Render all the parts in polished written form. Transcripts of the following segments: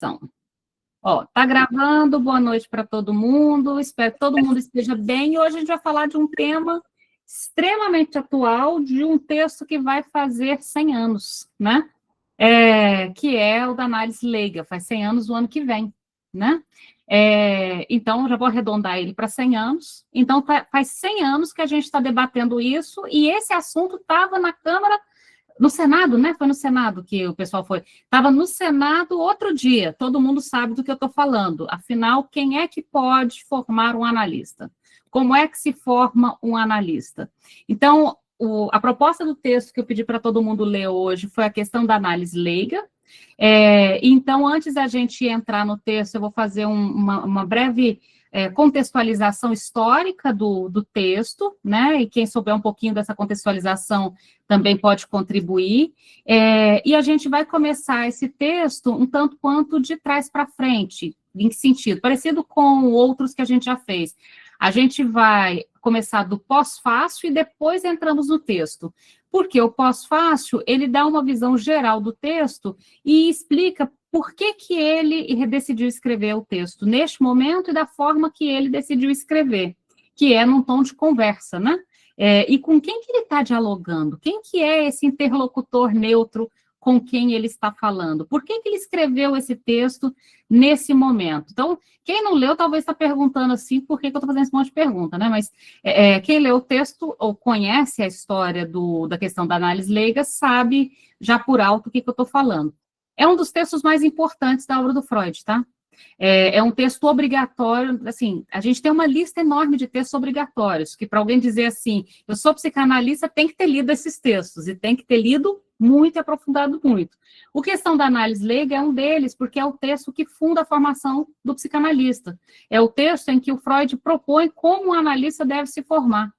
Então, ó, tá gravando, boa noite para todo mundo, espero que todo mundo esteja bem. E hoje a gente vai falar de um tema extremamente atual, de um texto que vai fazer 100 anos, né? Que é o da análise leiga, faz 100 anos o ano que vem, né? Então, já vou arredondar ele para 100 anos. Então, faz 100 anos que a gente está debatendo isso, e esse assunto estava na Câmara, no Senado, né? Foi no Senado que o pessoal foi. Estava no Senado outro dia, todo mundo sabe do que eu estou falando. Afinal, quem é que pode formar um analista? Como é que se forma um analista? Então, a proposta do texto que eu pedi para todo mundo ler hoje foi a questão da análise leiga. Então, antes da gente entrar no texto, eu vou fazer uma breve contextualização histórica do texto, né? E quem souber um pouquinho dessa contextualização também pode contribuir. E a gente vai começar esse texto um tanto quanto de trás para frente. Em que sentido? Parecido com outros que a gente já fez. A gente vai começar do pós-fácil e depois entramos no texto. Porque o pós-fácil, ele dá uma visão geral do texto e explica por que ele decidiu escrever o texto neste momento e da forma que ele decidiu escrever, que é num tom de conversa, né? E com quem que ele está dialogando? Quem que é esse interlocutor neutro com quem ele está falando? Por que ele escreveu esse texto nesse momento? Então, quem não leu talvez está perguntando assim, por que eu estou fazendo esse monte de pergunta, né? Mas quem leu o texto ou conhece a história da questão da análise leiga sabe já por alto o que eu estou falando. É um dos textos mais importantes da obra do Freud, tá? É um texto obrigatório, assim, a gente tem uma lista enorme de textos obrigatórios, que para alguém dizer assim, eu sou psicanalista, tem que ter lido esses textos, e tem que ter lido muito e aprofundado muito. O Questão da Análise Leiga é um deles, porque é o texto que funda a formação do psicanalista. É o texto em que o Freud propõe como um analista deve se formar.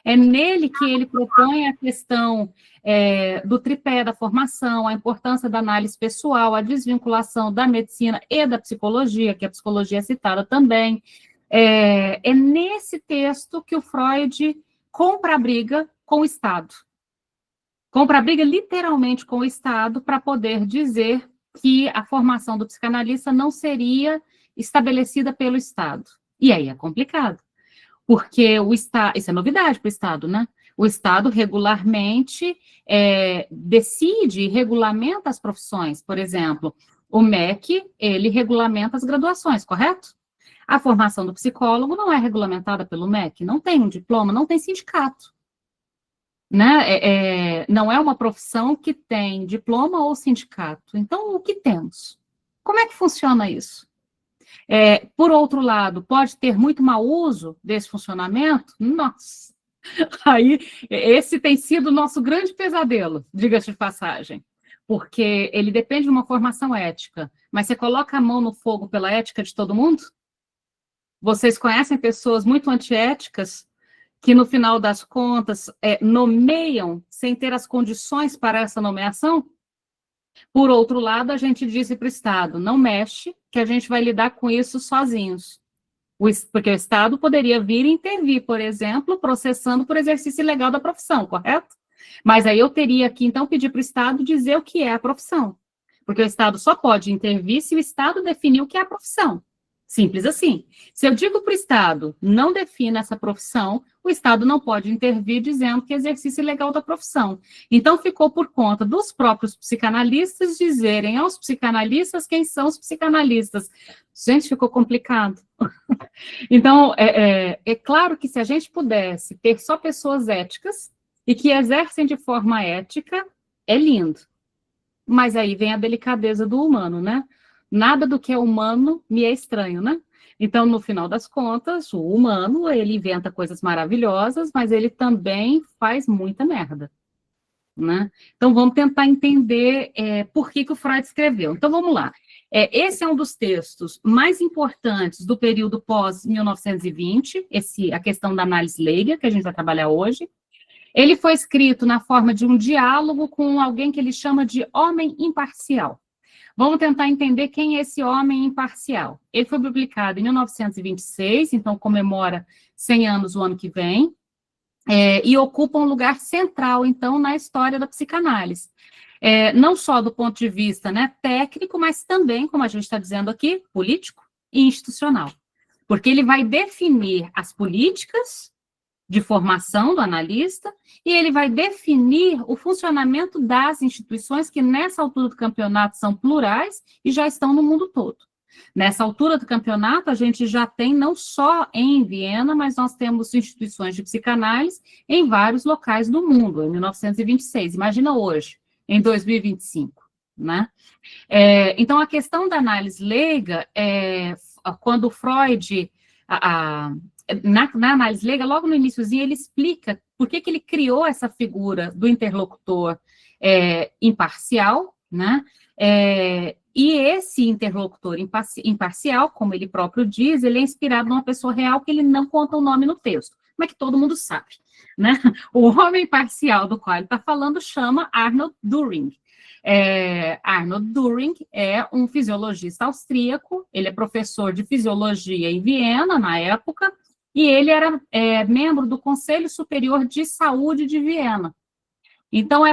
É nele que ele propõe a questão do tripé da formação, a importância da análise pessoal, a desvinculação da medicina e da psicologia, que a psicologia é citada também. É nesse texto que o Freud compra a briga com o Estado. Compra a briga literalmente com o Estado para poder dizer que a formação do psicanalista não seria estabelecida pelo Estado. E aí é complicado. Porque o Estado, isso é novidade para o Estado, né? O Estado regularmente decide e regulamenta as profissões. Por exemplo, o MEC, ele regulamenta as graduações, correto? A formação do psicólogo não é regulamentada pelo MEC, não tem um diploma, não tem sindicato. Né? Não é uma profissão que tem diploma ou sindicato. Então, o que temos? Como é que funciona isso? Por outro lado, pode ter muito mau uso desse funcionamento? Nossa! Aí, esse tem sido o nosso grande pesadelo, diga-se de passagem, porque ele depende de uma formação ética, mas você coloca a mão no fogo pela ética de todo mundo? Vocês conhecem pessoas muito antiéticas que, no final das contas, nomeiam sem ter as condições para essa nomeação? Por outro lado, a gente disse para o Estado, não mexe, que a gente vai lidar com isso sozinhos. Porque o Estado poderia vir e intervir, por exemplo, processando por exercício ilegal da profissão, correto? Mas aí eu teria que, então, pedir para o Estado dizer o que é a profissão. Porque o Estado só pode intervir se o Estado definir o que é a profissão. Simples assim. Se eu digo para o Estado, não defina essa profissão, o Estado não pode intervir dizendo que é exercício ilegal da profissão. Então, ficou por conta dos próprios psicanalistas dizerem aos psicanalistas quem são os psicanalistas. Gente, ficou complicado. Então, é claro que se a gente pudesse ter só pessoas éticas e que exercem de forma ética, é lindo. Mas aí vem a delicadeza do humano, né? Nada do que é humano me é estranho, né? Então, no final das contas, o humano, ele inventa coisas maravilhosas, mas ele também faz muita merda, né? Então, vamos tentar entender por que o Freud escreveu. Então, vamos lá. Esse é um dos textos mais importantes do período pós-1920, a questão da análise leiga, que a gente vai trabalhar hoje. Ele foi escrito na forma de um diálogo com alguém que ele chama de homem imparcial. Vamos tentar entender quem é esse homem imparcial. Ele foi publicado em 1926, então comemora 100 anos o ano que vem, e ocupa um lugar central, então, na história da psicanálise. não só do ponto de vista, né, técnico, mas também, como a gente está dizendo aqui, político e institucional. Porque ele vai definir as políticas de formação do analista e ele vai definir o funcionamento das instituições que, nessa altura do campeonato, são plurais e já estão no mundo todo. Nessa altura do campeonato, a gente já tem, não só em Viena, mas nós temos instituições de psicanálise em vários locais do mundo, em 1926. Imagina hoje, em 2025, né? Então, a questão da análise leiga, quando Freud, na análise leiga, logo no iniciozinho, ele explica por que ele criou essa figura do interlocutor imparcial, né? E esse interlocutor imparcial, como ele próprio diz, ele é inspirado numa pessoa real que ele não conta o nome no texto, mas que todo mundo sabe, né? O homem imparcial do qual ele está falando chama Arnold Düring. Arnold Düring é um fisiologista austríaco, ele é professor de fisiologia em Viena, na época, e ele era membro do Conselho Superior de Saúde de Viena. Então,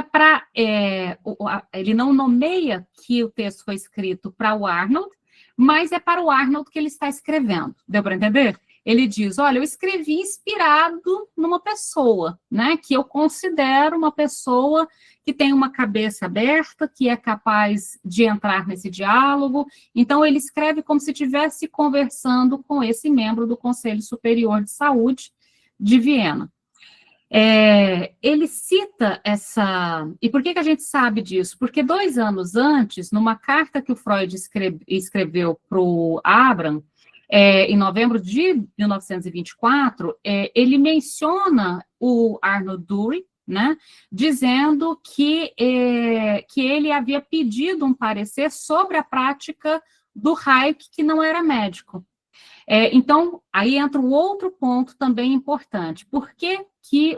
ele não nomeia que o texto foi escrito para o Arnold, mas é para o Arnold que ele está escrevendo. Deu para entender? Ele diz, olha, eu escrevi inspirado numa pessoa, né, que eu considero uma pessoa que tem uma cabeça aberta, que é capaz de entrar nesse diálogo. Então, ele escreve como se estivesse conversando com esse membro do Conselho Superior de Saúde de Viena. Ele cita essa... E por que a gente sabe disso? Porque 2 anos antes, numa carta que o Freud escreveu para o Abraham, em novembro de 1924, ele menciona o Arnold Düring, né, dizendo que ele havia pedido um parecer sobre a prática do Reich, que não era médico. Então, aí entra um outro ponto também importante. Por que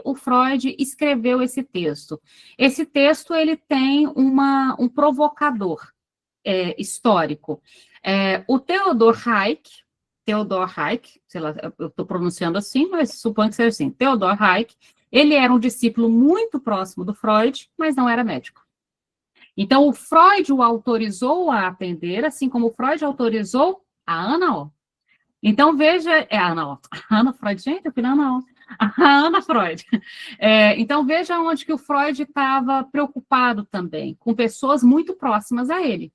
o Freud escreveu esse texto? Esse texto, ele tem um provocador histórico. O Theodor Reich, sei lá, eu estou pronunciando assim, mas suponho que seja assim, Theodor Reich, ele era um discípulo muito próximo do Freud, mas não era médico. Então, o Freud o autorizou a atender, assim como o Freud autorizou a Ana O. Então, veja, Ana Freud, gente, eu falei Ana O. A Ana Freud. Então, veja onde que o Freud estava preocupado também, com pessoas muito próximas a ele.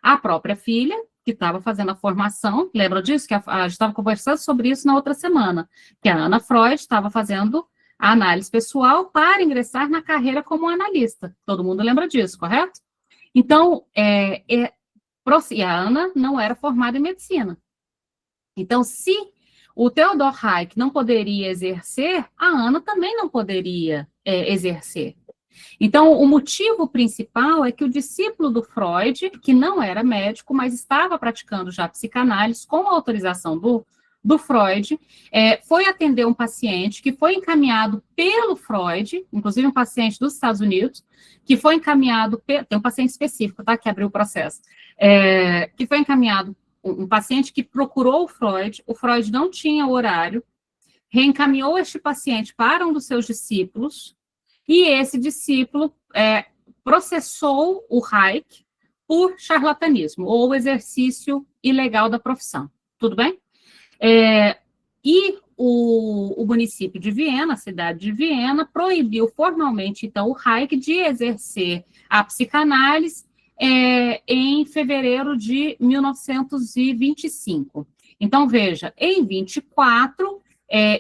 A própria filha, que estava fazendo a formação, lembra disso? Que a gente estava conversando sobre isso na outra semana, que a Ana Freud estava fazendo a análise pessoal para ingressar na carreira como analista. Todo mundo lembra disso, correto? Então, e a Ana não era formada em medicina. Então, se o Theodor Reich não poderia exercer, a Ana também não poderia exercer. Então, o motivo principal é que o discípulo do Freud, que não era médico, mas estava praticando já psicanálise com a autorização do Freud, foi atender um paciente que foi encaminhado pelo Freud, inclusive um paciente dos Estados Unidos, que foi encaminhado, tem um paciente específico, tá, que abriu o processo, que foi encaminhado, um paciente que procurou o Freud não tinha horário, reencaminhou este paciente para um dos seus discípulos, e esse discípulo processou o Reich por charlatanismo, ou exercício ilegal da profissão. Tudo bem? E o município de Viena, a cidade de Viena, proibiu formalmente, então, o Reich de exercer a psicanálise em fevereiro de 1925. Então, veja, em 24,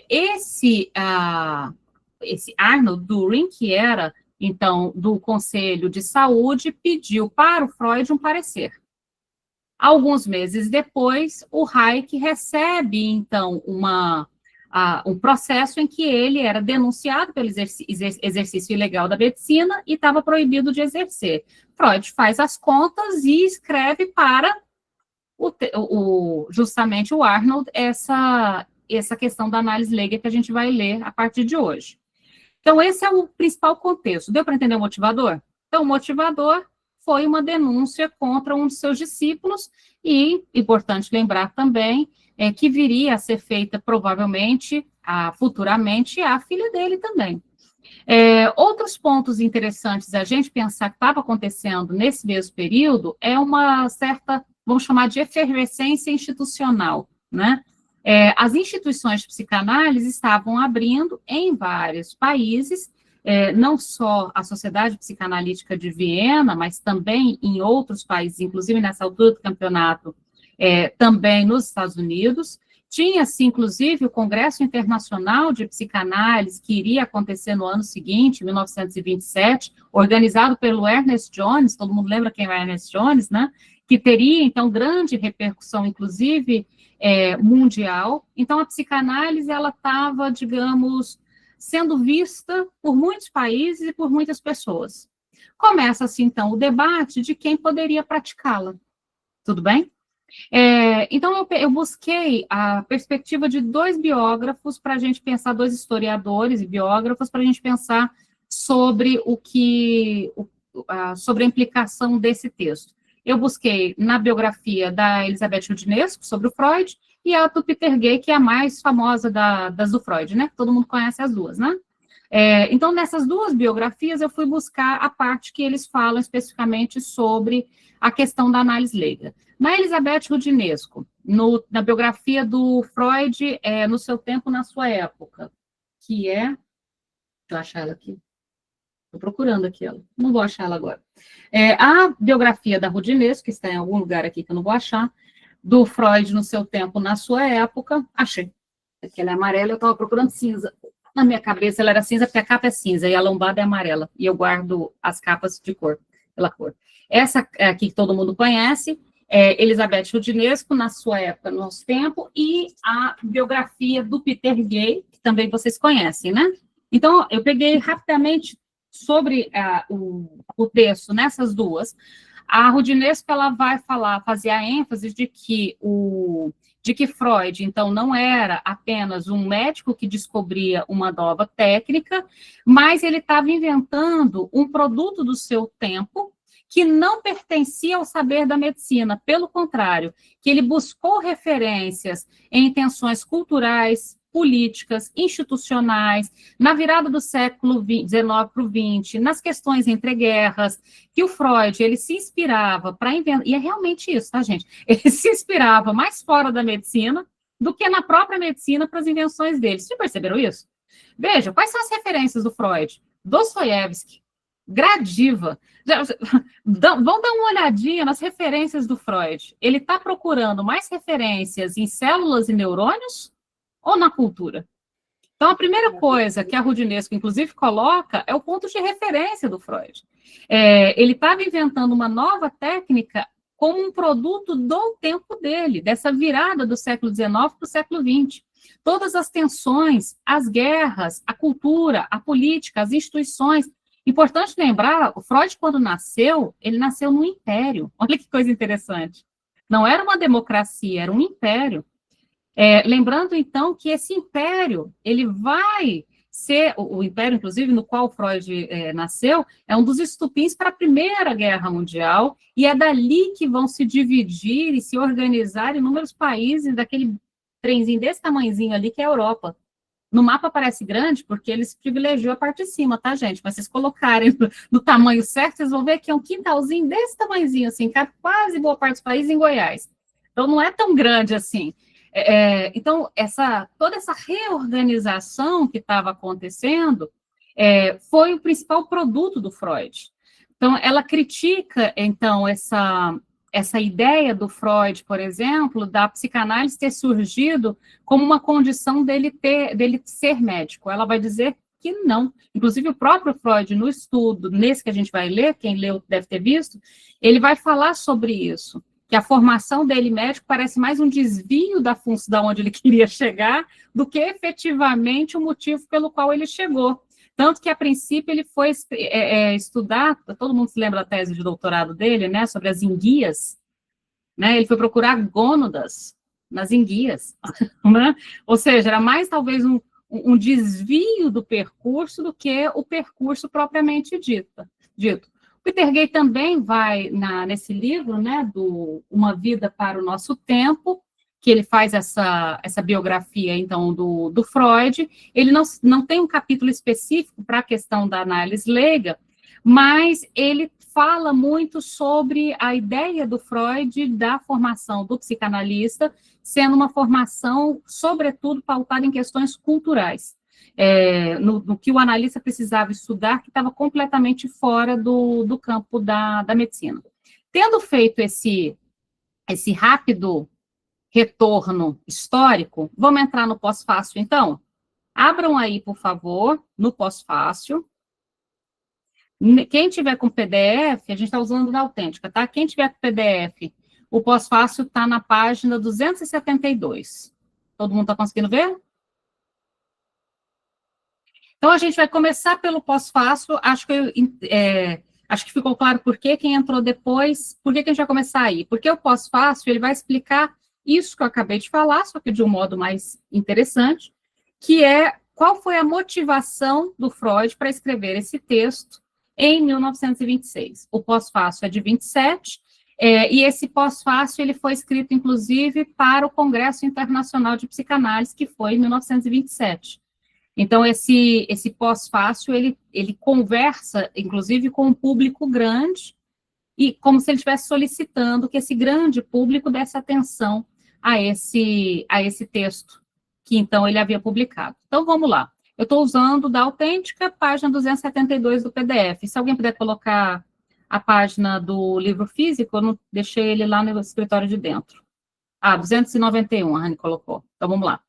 esse Arnold Düring, que era, então, do Conselho de Saúde, pediu para o Freud um parecer. Alguns meses depois, o Reich recebe, então, um processo em que ele era denunciado pelo exercício ilegal da medicina e estava proibido de exercer. Freud faz as contas e escreve para justamente o Arnold essa questão da análise leiga que a gente vai ler a partir de hoje. Então, esse é o principal contexto. Deu para entender o motivador? Então, o motivador foi uma denúncia contra um de seus discípulos e, importante lembrar também, que viria a ser feita, provavelmente, futuramente, a filha dele também. Outros pontos interessantes a gente pensar que estava acontecendo nesse mesmo período é uma certa, vamos chamar de efervescência institucional, né? As instituições de psicanálise estavam abrindo em vários países, não só a Sociedade Psicanalítica de Viena, mas também em outros países, inclusive nessa altura do campeonato, também nos Estados Unidos. Tinha-se, inclusive, o Congresso Internacional de Psicanálise, que iria acontecer no ano seguinte, 1927, organizado pelo Ernest Jones, todo mundo lembra quem é Ernest Jones, né? Que teria, então, grande repercussão, inclusive, mundial. Então, a psicanálise, ela estava, digamos, sendo vista por muitos países e por muitas pessoas. Começa-se, então, o debate de quem poderia praticá-la. Tudo bem? Então, eu busquei a perspectiva de 2 biógrafos para a gente pensar, 2 historiadores e biógrafos, para a gente pensar sobre sobre a implicação desse texto. Eu busquei na biografia da Elizabeth Roudinesco, sobre o Freud, e a do Peter Gay, que é a mais famosa das do Freud, né? Todo mundo conhece as duas, né? Então, nessas 2 biografias, eu fui buscar a parte que eles falam especificamente sobre a questão da análise leiga. Na Elizabeth Roudinesco, na biografia do Freud, no seu tempo, na sua época, que deixa eu achar ela aqui, estou procurando aqui ela, não vou achar ela agora. A biografia da Roudinesco, que está em algum lugar aqui que eu não vou achar, do Freud no seu tempo, na sua época, achei. Aquela é amarela, eu estava procurando cinza. Na minha cabeça ela era cinza, porque a capa é cinza e a lombada é amarela. E eu guardo as capas de cor, pela cor. Essa aqui que todo mundo conhece, Elizabeth Roudinesco, na sua época, no nosso tempo, e a biografia do Peter Gay, que também vocês conhecem, né? Então, eu peguei rapidamente sobre o texto nessas 2. A Roudinesco, ela vai fazer a ênfase de que Freud, então, não era apenas um médico que descobria uma nova técnica, mas ele estava inventando um produto do seu tempo que não pertencia ao saber da medicina, pelo contrário, que ele buscou referências em tensões culturais, políticas, institucionais, na virada do século XIX para o XX, nas questões entre guerras, que o Freud, ele se inspirava para inventar, e é realmente isso, tá, gente? Ele se inspirava mais fora da medicina do que na própria medicina para as invenções dele. Vocês perceberam isso? Veja, quais são as referências do Freud? Dostoiévski, Gradiva. Vão dar uma olhadinha nas referências do Freud. Ele está procurando mais referências em células e neurônios ou na cultura? Então, a primeira coisa que a Roudinesco, inclusive, coloca é o ponto de referência do Freud. Ele estava inventando uma nova técnica como um produto do tempo dele, dessa virada do século XIX para o século XX. Todas as tensões, as guerras, a cultura, a política, as instituições. Importante lembrar, o Freud, quando nasceu, ele nasceu num império. Olha que coisa interessante. Não era uma democracia, era um império. Lembrando, então, que esse império, ele vai ser, o império, inclusive, no qual Freud nasceu, é um dos estupins para a Primeira Guerra Mundial, e é dali que vão se dividir e se organizar inúmeros países daquele trenzinho desse tamanhozinho ali, que é a Europa. No mapa parece grande, porque eles privilegiou a parte de cima, tá, gente? Mas vocês colocarem no tamanho certo, vocês vão ver que é um quintalzinho desse tamanhozinho, assim, cabe quase boa parte dos países em Goiás. Então, não é tão grande assim. Então, toda essa reorganização que estava acontecendo foi o principal produto do Freud. Então, ela critica, então, essa ideia do Freud, por exemplo, da psicanálise ter surgido como uma condição dele ser médico. Ela vai dizer que não. Inclusive, o próprio Freud, no estudo, nesse que a gente vai ler, quem leu deve ter visto, ele vai falar sobre isso, que a formação dele médico parece mais um desvio da função onde ele queria chegar do que efetivamente o motivo pelo qual ele chegou. Tanto que, a princípio, ele foi estudar, todo mundo se lembra da tese de doutorado dele, né, sobre as enguias, né, ele foi procurar gônadas nas enguias, né, ou seja, era mais talvez um desvio do percurso do que o percurso propriamente dito. Peter Gay também vai nesse livro, né, do Uma Vida para o Nosso Tempo, que ele faz essa biografia, então, do Freud. Ele não tem um capítulo específico para a questão da análise leiga, mas ele fala muito sobre a ideia do Freud da formação do psicanalista, sendo uma formação, sobretudo, pautada em questões culturais, no que o analista precisava estudar, que estava completamente fora do campo da medicina. Tendo feito esse rápido retorno histórico, vamos entrar no pós-fácil, então? Abram aí, por favor, no pós-fácil. Quem tiver com PDF, a gente está usando da Autêntica, tá? Quem tiver com PDF, o pós-fácil está na página 272. Todo mundo está conseguindo ver? Então, a gente vai começar pelo pós-fácil. Acho que ficou claro por que quem entrou depois, por que a gente vai começar aí? Porque o pós-fácil, ele vai explicar isso que eu acabei de falar, só que de um modo mais interessante, que é qual foi a motivação do Freud para escrever esse texto em 1926. O pós-fácil é de 27, e esse pós-fácil ele foi escrito, inclusive, para o Congresso Internacional de Psicanálise, que foi em 1927. Então, esse pós-fácil, ele conversa, inclusive, com um público grande, e como se ele estivesse solicitando que esse grande público desse atenção a esse texto que, então, ele havia publicado. Então, vamos lá. Eu estou usando da Autêntica, página 272 do PDF. Se alguém puder colocar a página do livro físico, eu não deixei ele lá no escritório de dentro. 291, a Rani colocou. Então, vamos lá.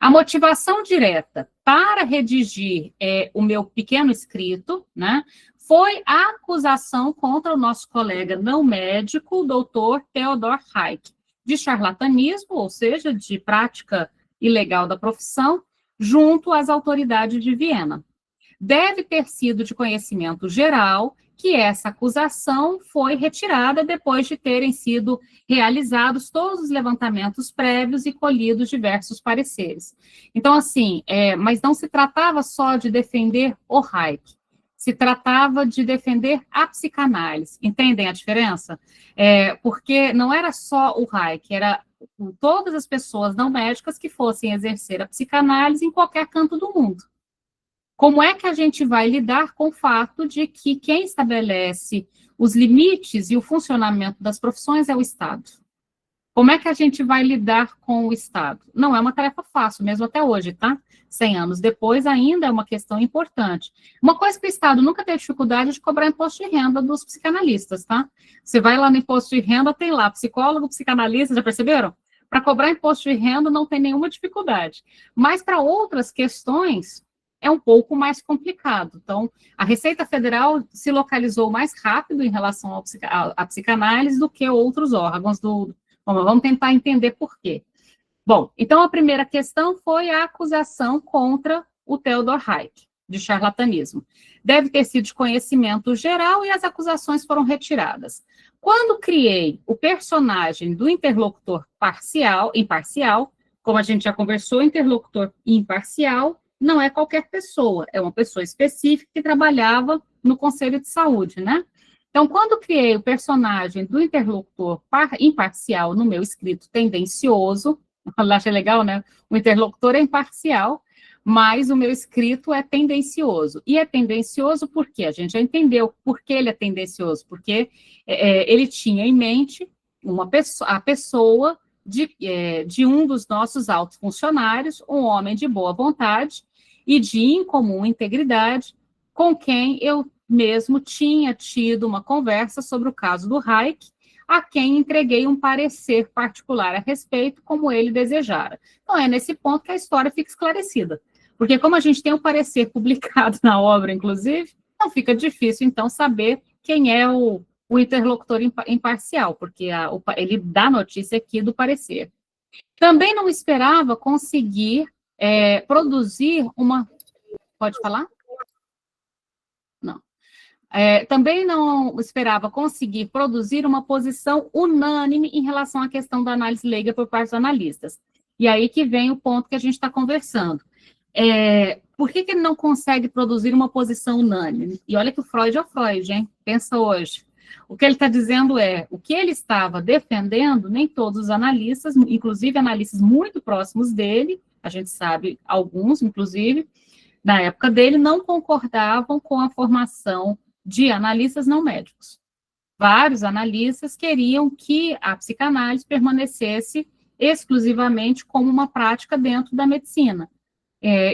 A motivação direta para redigir o meu pequeno escrito, né, foi a acusação contra o nosso colega não médico, o doutor Theodor Hayek, de charlatanismo, ou seja, de prática ilegal da profissão, junto às autoridades de Viena. Deve ter sido de conhecimento geral que essa acusação foi retirada depois de terem sido realizados todos os levantamentos prévios e colhidos diversos pareceres. Então, assim, mas não se tratava só de defender o Hayek, se tratava de defender a psicanálise. Entendem a diferença? Porque não era só o Hayek, era todas as pessoas não médicas que fossem exercer a psicanálise em qualquer canto do mundo. Como é que a gente vai lidar com o fato de que quem estabelece os limites e o funcionamento das profissões é o Estado? Como é que a gente vai lidar com o Estado? Não é uma tarefa fácil, mesmo até hoje, tá? 100 anos depois, ainda é uma questão importante. Uma coisa que o Estado nunca teve dificuldade de cobrar imposto de renda dos psicanalistas, tá? Você vai lá no imposto de renda, tem lá psicólogo, psicanalista, já perceberam? Para cobrar imposto de renda não tem nenhuma dificuldade. Mas para outras questões, é um pouco mais complicado. Então, a Receita Federal se localizou mais rápido em relação à psicanálise do que outros órgãos do... Bom, vamos tentar entender por quê. Bom, então a primeira questão foi a acusação contra o Theodor Hayek, de charlatanismo. Deve ter sido de conhecimento geral e as acusações foram retiradas. Quando criei o personagem do interlocutor imparcial, como a gente já conversou, interlocutor imparcial não é qualquer pessoa, é uma pessoa específica que trabalhava no Conselho de Saúde, né? Então, quando criei o personagem do interlocutor imparcial no meu escrito tendencioso, eu achei legal, né? O interlocutor é imparcial, mas o meu escrito é tendencioso. E é tendencioso porque a gente já entendeu por que ele é tendencioso, porque ele tinha em mente a pessoa de um dos nossos altos funcionários, um homem de boa vontade e de incomum integridade, com quem eu mesmo tinha tido uma conversa sobre o caso do Hayek, a quem entreguei um parecer particular a respeito, como ele desejara. Então, é nesse ponto que a história fica esclarecida. Porque como a gente tem o parecer publicado na obra, inclusive, não fica difícil, então, saber quem é o interlocutor imparcial, porque ele dá notícia aqui do parecer. Também não esperava conseguir produzir uma... Pode falar? Não. Também não esperava conseguir produzir uma posição unânime em relação à questão da análise leiga por parte dos analistas. E aí que vem o ponto que a gente está conversando. Por que ele não consegue produzir uma posição unânime? E olha que o Freud é o Freud, hein? Pensa hoje. O que ele está dizendo é, o que ele estava defendendo, nem todos os analistas, inclusive analistas muito próximos dele, a gente sabe alguns, inclusive, na época dele, não concordavam com a formação de analistas não médicos. Vários analistas queriam que a psicanálise permanecesse exclusivamente como uma prática dentro da medicina.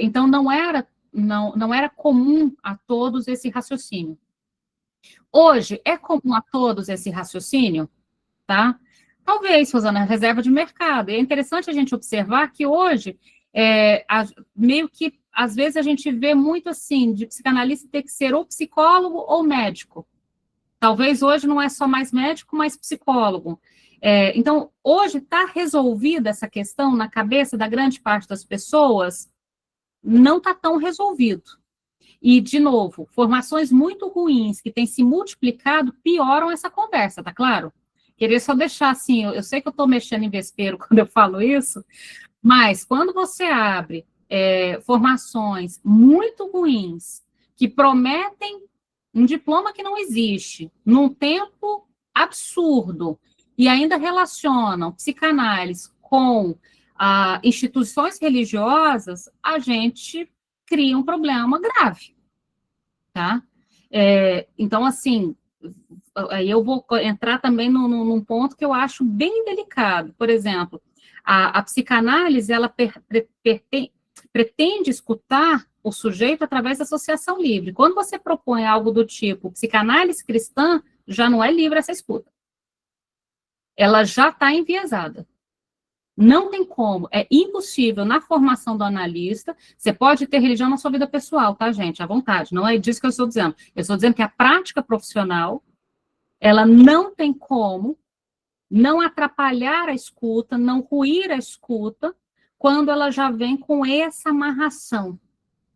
Então, não era comum a todos esse raciocínio. Hoje, é comum a todos esse raciocínio? Tá? Talvez, Rosana, reserva de mercado. E é interessante a gente observar que hoje, meio que, às vezes, a gente vê muito assim, de psicanalista ter que ser ou psicólogo ou médico. Talvez hoje não é só mais médico, mas psicólogo. Então, hoje está resolvida essa questão na cabeça da grande parte das pessoas? Não está tão resolvido. E, de novo, formações muito ruins que têm se multiplicado pioram essa conversa, tá claro? Queria só deixar assim, eu sei que eu estou mexendo em vespeiro quando eu falo isso, mas quando você abre formações muito ruins, que prometem um diploma que não existe, num tempo absurdo, e ainda relacionam psicanálise com instituições religiosas, a gente cria um problema grave, tá? Então, assim, aí eu vou entrar também num ponto que eu acho bem delicado. Por exemplo, a psicanálise, ela pretende escutar o sujeito através da associação livre. Quando você propõe algo do tipo psicanálise cristã, já não é livre essa escuta. Ela já está enviesada. Não tem como, é impossível na formação do analista. Você pode ter religião na sua vida pessoal, tá, gente? À vontade, não é disso que eu estou dizendo. Eu estou dizendo que a prática profissional, ela não tem como não atrapalhar a escuta, não ruir a escuta, quando ela já vem com essa amarração,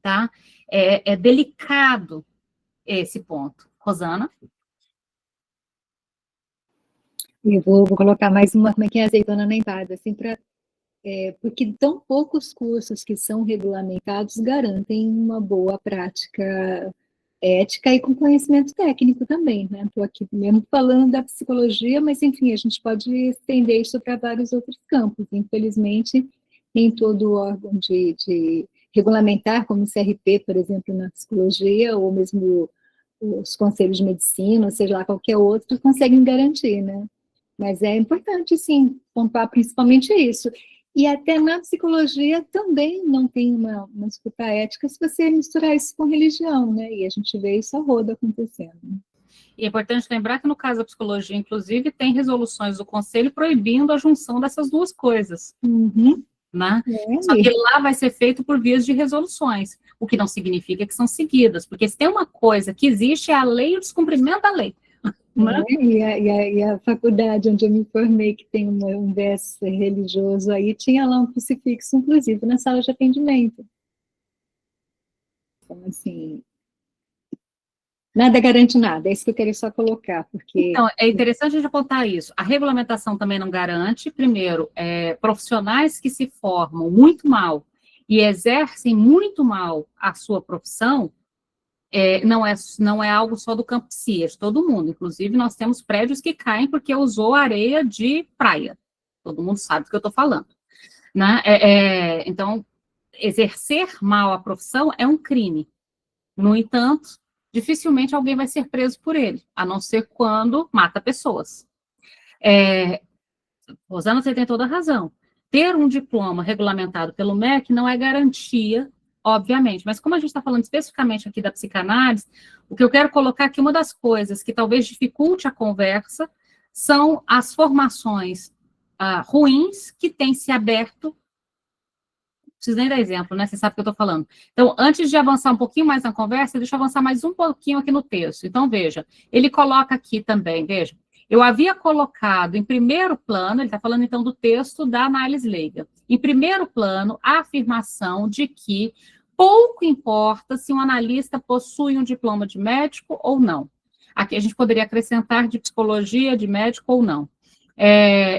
tá? É delicado esse ponto. Rosana? Eu vou colocar mais uma, como é que é, azeitona na empada, assim, porque tão poucos cursos que são regulamentados garantem uma boa prática ética e com conhecimento técnico também, né? Estou aqui mesmo falando da psicologia, mas, enfim, a gente pode estender isso para vários outros campos. Infelizmente, nem todo órgão de regulamentar, como o CRP, por exemplo, na psicologia, ou mesmo os conselhos de medicina, ou seja lá, qualquer outro, conseguem garantir, né? Mas é importante, sim, pontuar principalmente isso. E até na psicologia também não tem uma escuta ética se você misturar isso com religião, né? E a gente vê isso a roda acontecendo. E é importante lembrar que no caso da psicologia, inclusive, tem resoluções do conselho proibindo a junção dessas duas coisas. Uhum. Né? Só que lá vai ser feito por vias de resoluções, o que não significa que são seguidas, porque se tem uma coisa que existe é a lei e o descumprimento da lei. Né? E a faculdade onde eu me formei, que tem um viés religioso aí, tinha lá um crucifixo, inclusive, na sala de atendimento. Então, assim, nada garante nada, é isso que eu queria só colocar, porque... Então, é interessante a gente apontar isso. A regulamentação também não garante, primeiro, profissionais que se formam muito mal e exercem muito mal a sua profissão, não é algo só do campo psi, é de todo mundo. Inclusive, nós temos prédios que caem porque usou areia de praia. Todo mundo sabe do que eu estou falando. Né? Então, exercer mal a profissão é um crime. No entanto, dificilmente alguém vai ser preso por ele, a não ser quando mata pessoas. Rosana, você tem toda a razão. Ter um diploma regulamentado pelo MEC não é garantia, obviamente, mas como a gente está falando especificamente aqui da psicanálise, o que eu quero colocar aqui, uma das coisas que talvez dificulte a conversa, são as formações ruins que têm se aberto. Não preciso nem dar exemplo, né? Você sabe o que eu estou falando. Então, antes de avançar um pouquinho mais na conversa, deixa eu avançar mais um pouquinho aqui no texto. Então, veja, ele coloca aqui também, veja, eu havia colocado em primeiro plano, ele está falando então do texto da análise leiga, em primeiro plano, a afirmação de que pouco importa se um analista possui um diploma de médico ou não. Aqui a gente poderia acrescentar de psicologia, de médico ou não.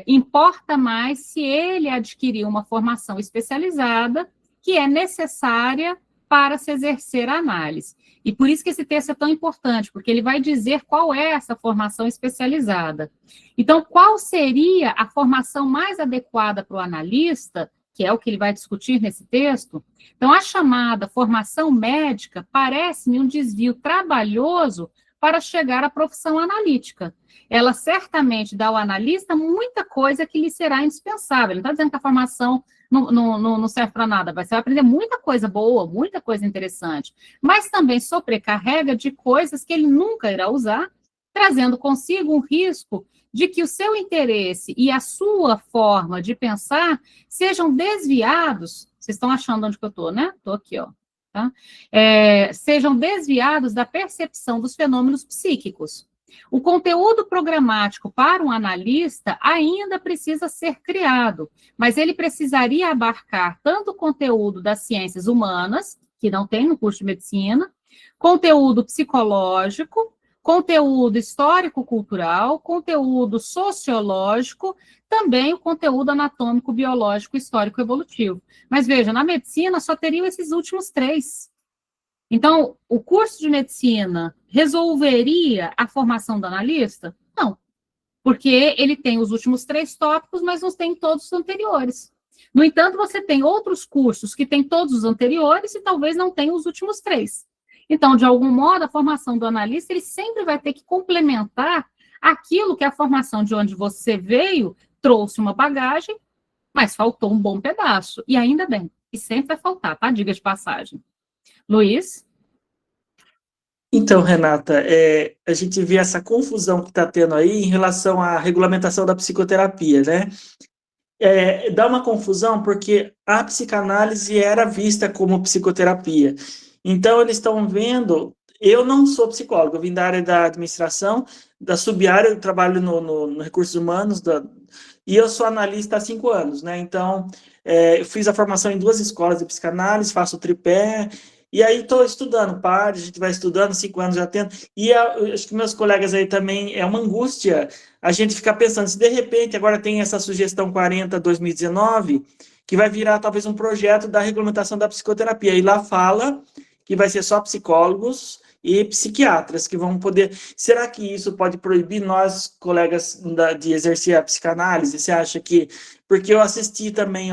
Importa mais se ele adquirir uma formação especializada que é necessária para se exercer a análise. E por isso que esse texto é tão importante, porque ele vai dizer qual é essa formação especializada. Então, qual seria a formação mais adequada para o analista, que é o que ele vai discutir nesse texto? Então, a chamada formação médica parece-me um desvio trabalhoso para chegar à profissão analítica. Ela certamente dá ao analista muita coisa que lhe será indispensável. Ele não está dizendo que a formação não serve para nada, você vai aprender muita coisa boa, muita coisa interessante, mas também sobrecarrega de coisas que ele nunca irá usar, trazendo consigo um risco de que o seu interesse e a sua forma de pensar sejam desviados. Vocês estão achando onde que eu estou, né? Estou aqui, ó. Tá? Sejam desviados da percepção dos fenômenos psíquicos. O conteúdo programático para um analista ainda precisa ser criado, mas ele precisaria abarcar tanto o conteúdo das ciências humanas, que não tem no curso de medicina, conteúdo psicológico, conteúdo histórico-cultural, conteúdo sociológico, também o conteúdo anatômico, biológico, histórico-evolutivo. Mas veja, na medicina só teriam esses últimos 3. Então, o curso de medicina resolveria a formação do analista? Não, porque ele tem os últimos 3 tópicos, mas não tem todos os anteriores. No entanto, você tem outros cursos que têm todos os anteriores e talvez não tenham os últimos 3. Então, de algum modo, a formação do analista, ele sempre vai ter que complementar aquilo que a formação de onde você veio trouxe uma bagagem, mas faltou um bom pedaço. E ainda bem, e sempre vai faltar, tá? Diga de passagem. Luiz? Então, Renata, a gente vê essa confusão que está tendo aí em relação à regulamentação da psicoterapia, né? Dá uma confusão porque a psicanálise era vista como psicoterapia. Então, eles estão vendo... Eu não sou psicólogo, eu vim da área da administração, da sub-área, eu trabalho no Recursos Humanos, e eu sou analista há 5 anos, né? Então, eu fiz a formação em 2 escolas de psicanálise, faço o tripé, e aí estou estudando, a gente vai estudando, 5 anos já tendo, e acho que meus colegas aí também, é uma angústia a gente ficar pensando, se de repente agora tem essa sugestão 40/2019, que vai virar talvez um projeto da regulamentação da psicoterapia, e lá fala que vai ser só psicólogos e psiquiatras que vão poder... Será que isso pode proibir nós, colegas, de exercer a psicanálise? Você acha que... Porque eu assisti também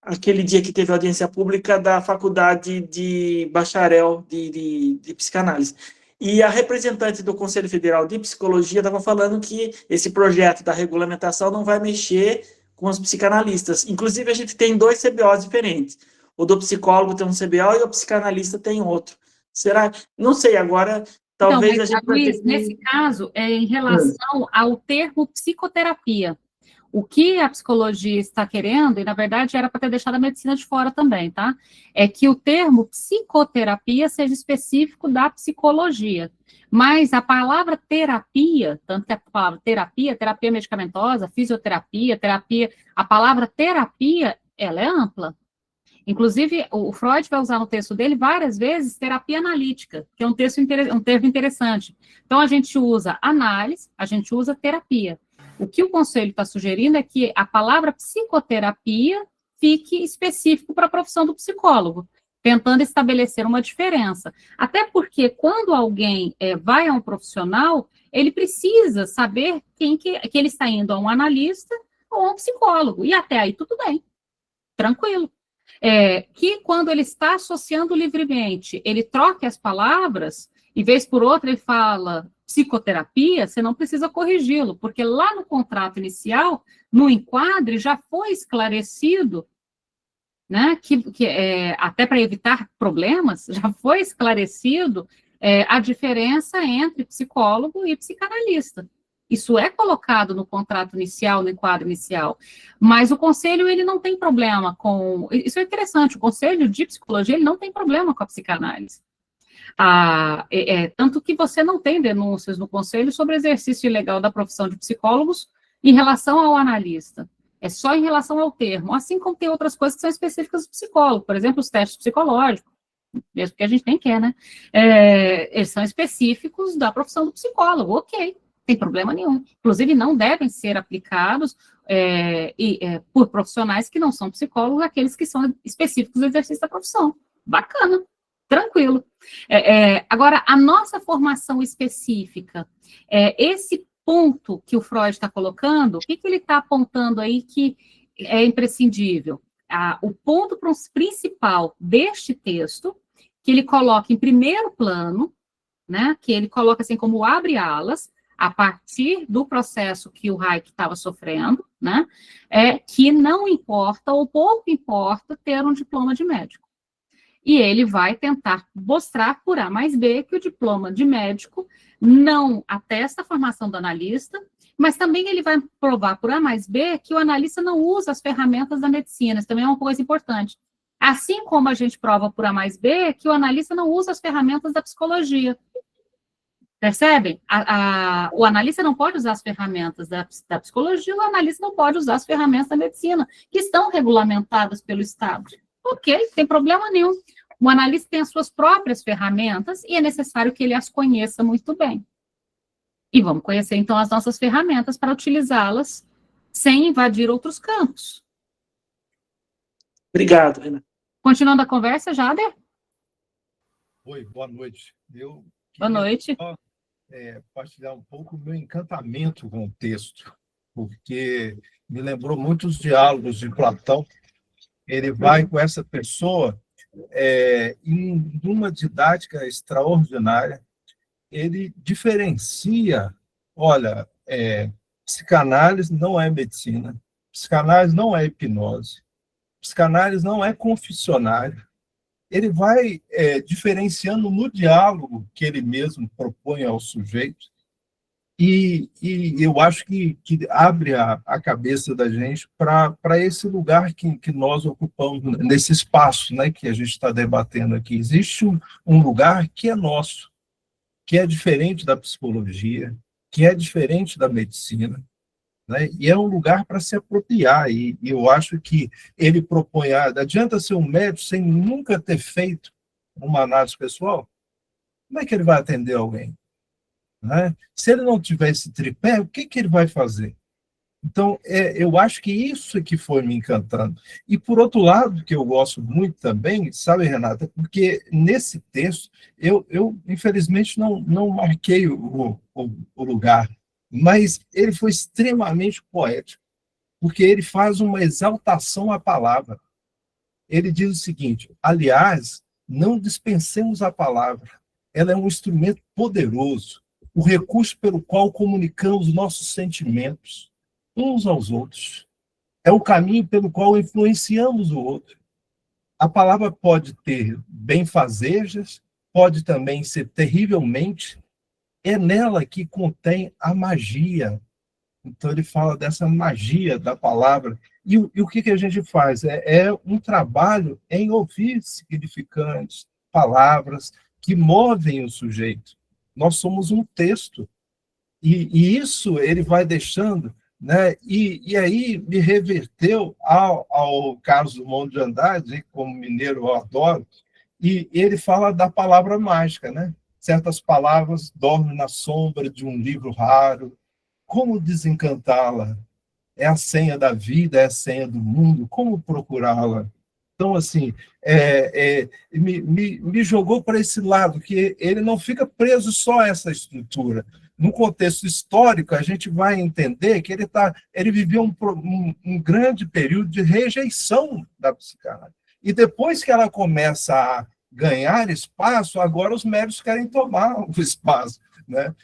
aquele dia que teve audiência pública da faculdade de bacharel de psicanálise. E a representante do Conselho Federal de Psicologia estava falando que esse projeto da regulamentação não vai mexer com os psicanalistas. Inclusive, a gente tem 2 CBOs diferentes. O do psicólogo tem um CBO e o psicanalista tem outro. Será? Não sei, agora talvez então, a gente... Luiz, nesse caso, em relação ao termo psicoterapia. O que a psicologia está querendo, e na verdade era para ter deixado a medicina de fora também, tá? É que o termo psicoterapia seja específico da psicologia. Mas a palavra terapia, tanto que a palavra terapia medicamentosa, fisioterapia, terapia, a palavra terapia, ela é ampla. Inclusive, o Freud vai usar no texto dele várias vezes terapia analítica, que é um termo interessante. Então, a gente usa análise, a gente usa terapia. O que o conselho está sugerindo é que a palavra psicoterapia fique específico para a profissão do psicólogo, tentando estabelecer uma diferença. Até porque, quando alguém vai a um profissional, ele precisa saber que ele está indo a um analista ou a um psicólogo. E até aí, tudo bem, tranquilo. Que quando ele está associando livremente, ele troca as palavras, e vez por outra ele fala psicoterapia, você não precisa corrigi-lo, porque lá no contrato inicial, no enquadre, já foi esclarecido, né, até para evitar problemas, já foi esclarecido a diferença entre psicólogo e psicanalista. Isso é colocado no contrato inicial, no enquadro inicial, mas o conselho, ele não tem problema com... Isso é interessante, o conselho de psicologia, ele não tem problema com a psicanálise. Tanto que você não tem denúncias no conselho sobre exercício ilegal da profissão de psicólogos em relação ao analista. É só em relação ao termo, assim como tem outras coisas que são específicas do psicólogo, por exemplo, os testes psicológicos, mesmo que a gente nem quer, né? Eles são específicos da profissão do psicólogo, ok. Tem problema nenhum. Inclusive, não devem ser aplicados por profissionais que não são psicólogos, aqueles que são específicos do exercício da profissão. Bacana. Tranquilo. Agora, a nossa formação específica, esse ponto que o Freud está colocando, o que ele está apontando aí que é imprescindível? O ponto principal deste texto, que ele coloca em primeiro plano, né, que ele coloca assim como abre alas, a partir do processo que o Hayek estava sofrendo, né, é que não importa, ou pouco importa, ter um diploma de médico. E ele vai tentar mostrar por A mais B que o diploma de médico não atesta a formação do analista, mas também ele vai provar por A mais B que o analista não usa as ferramentas da medicina, isso também é uma coisa importante. Assim como a gente prova por A mais B que o analista não usa as ferramentas da psicologia. Percebem? O analista não pode usar as ferramentas da psicologia, o analista não pode usar as ferramentas da medicina, que estão regulamentadas pelo Estado. Ok, não tem problema nenhum. O analista tem as suas próprias ferramentas e é necessário que ele as conheça muito bem. E vamos conhecer, então, as nossas ferramentas para utilizá-las sem invadir outros campos. Obrigado, Renata. Continuando a conversa, Jader? Oi, boa noite. Eu boa noite. Só, partilhar um pouco o meu encantamento com o texto, porque me lembrou muitos diálogos de Platão. Ele vai com essa pessoa em uma didática extraordinária. Ele diferencia, olha, psicanálise não é medicina, psicanálise não é hipnose, psicanálise não é confessionário. Ele vai diferenciando no diálogo que ele mesmo propõe ao sujeito, e eu acho que abre a cabeça da gente para esse lugar que nós ocupamos, nesse espaço, né, que a gente está debatendo aqui. Existe um lugar que é nosso, que é diferente da psicologia, que é diferente da medicina, né, e é um lugar para se apropriar, e eu acho que ele propõe, adianta ser um médico sem nunca ter feito uma análise pessoal? Como é que ele vai atender alguém? Né? Se ele não tiver esse tripé, o que ele vai fazer? Então, eu acho que isso é que foi me encantando. E, por outro lado, que eu gosto muito também, sabe, Renata, porque nesse texto, eu infelizmente, não marquei o lugar, mas ele foi extremamente poético, porque ele faz uma exaltação à palavra. Ele diz o seguinte: aliás, não dispensemos a palavra, ela é um instrumento poderoso, o recurso pelo qual comunicamos nossos sentimentos uns aos outros. É o caminho pelo qual influenciamos o outro. A palavra pode ter benfazejas, pode também ser terrivelmente. É nela que contém a magia. Então, ele fala dessa magia da palavra. E o que a gente faz? É um trabalho em ouvir significantes, palavras que movem o sujeito. Nós somos um texto. E isso ele vai deixando, né? E aí me reverteu ao Carlos Drummond de Andrade, como mineiro eu adoro, e ele fala da palavra mágica, né? Certas palavras dormem na sombra de um livro raro. Como desencantá-la? É a senha da vida, é a senha do mundo. Como procurá-la? Então, assim, me jogou para esse lado, que ele não fica preso só a essa estrutura. No contexto histórico, a gente vai entender que ele viveu um grande período de rejeição da psicanálise. E depois que ela começa a ganhar espaço, agora os médicos querem tomar o espaço, né,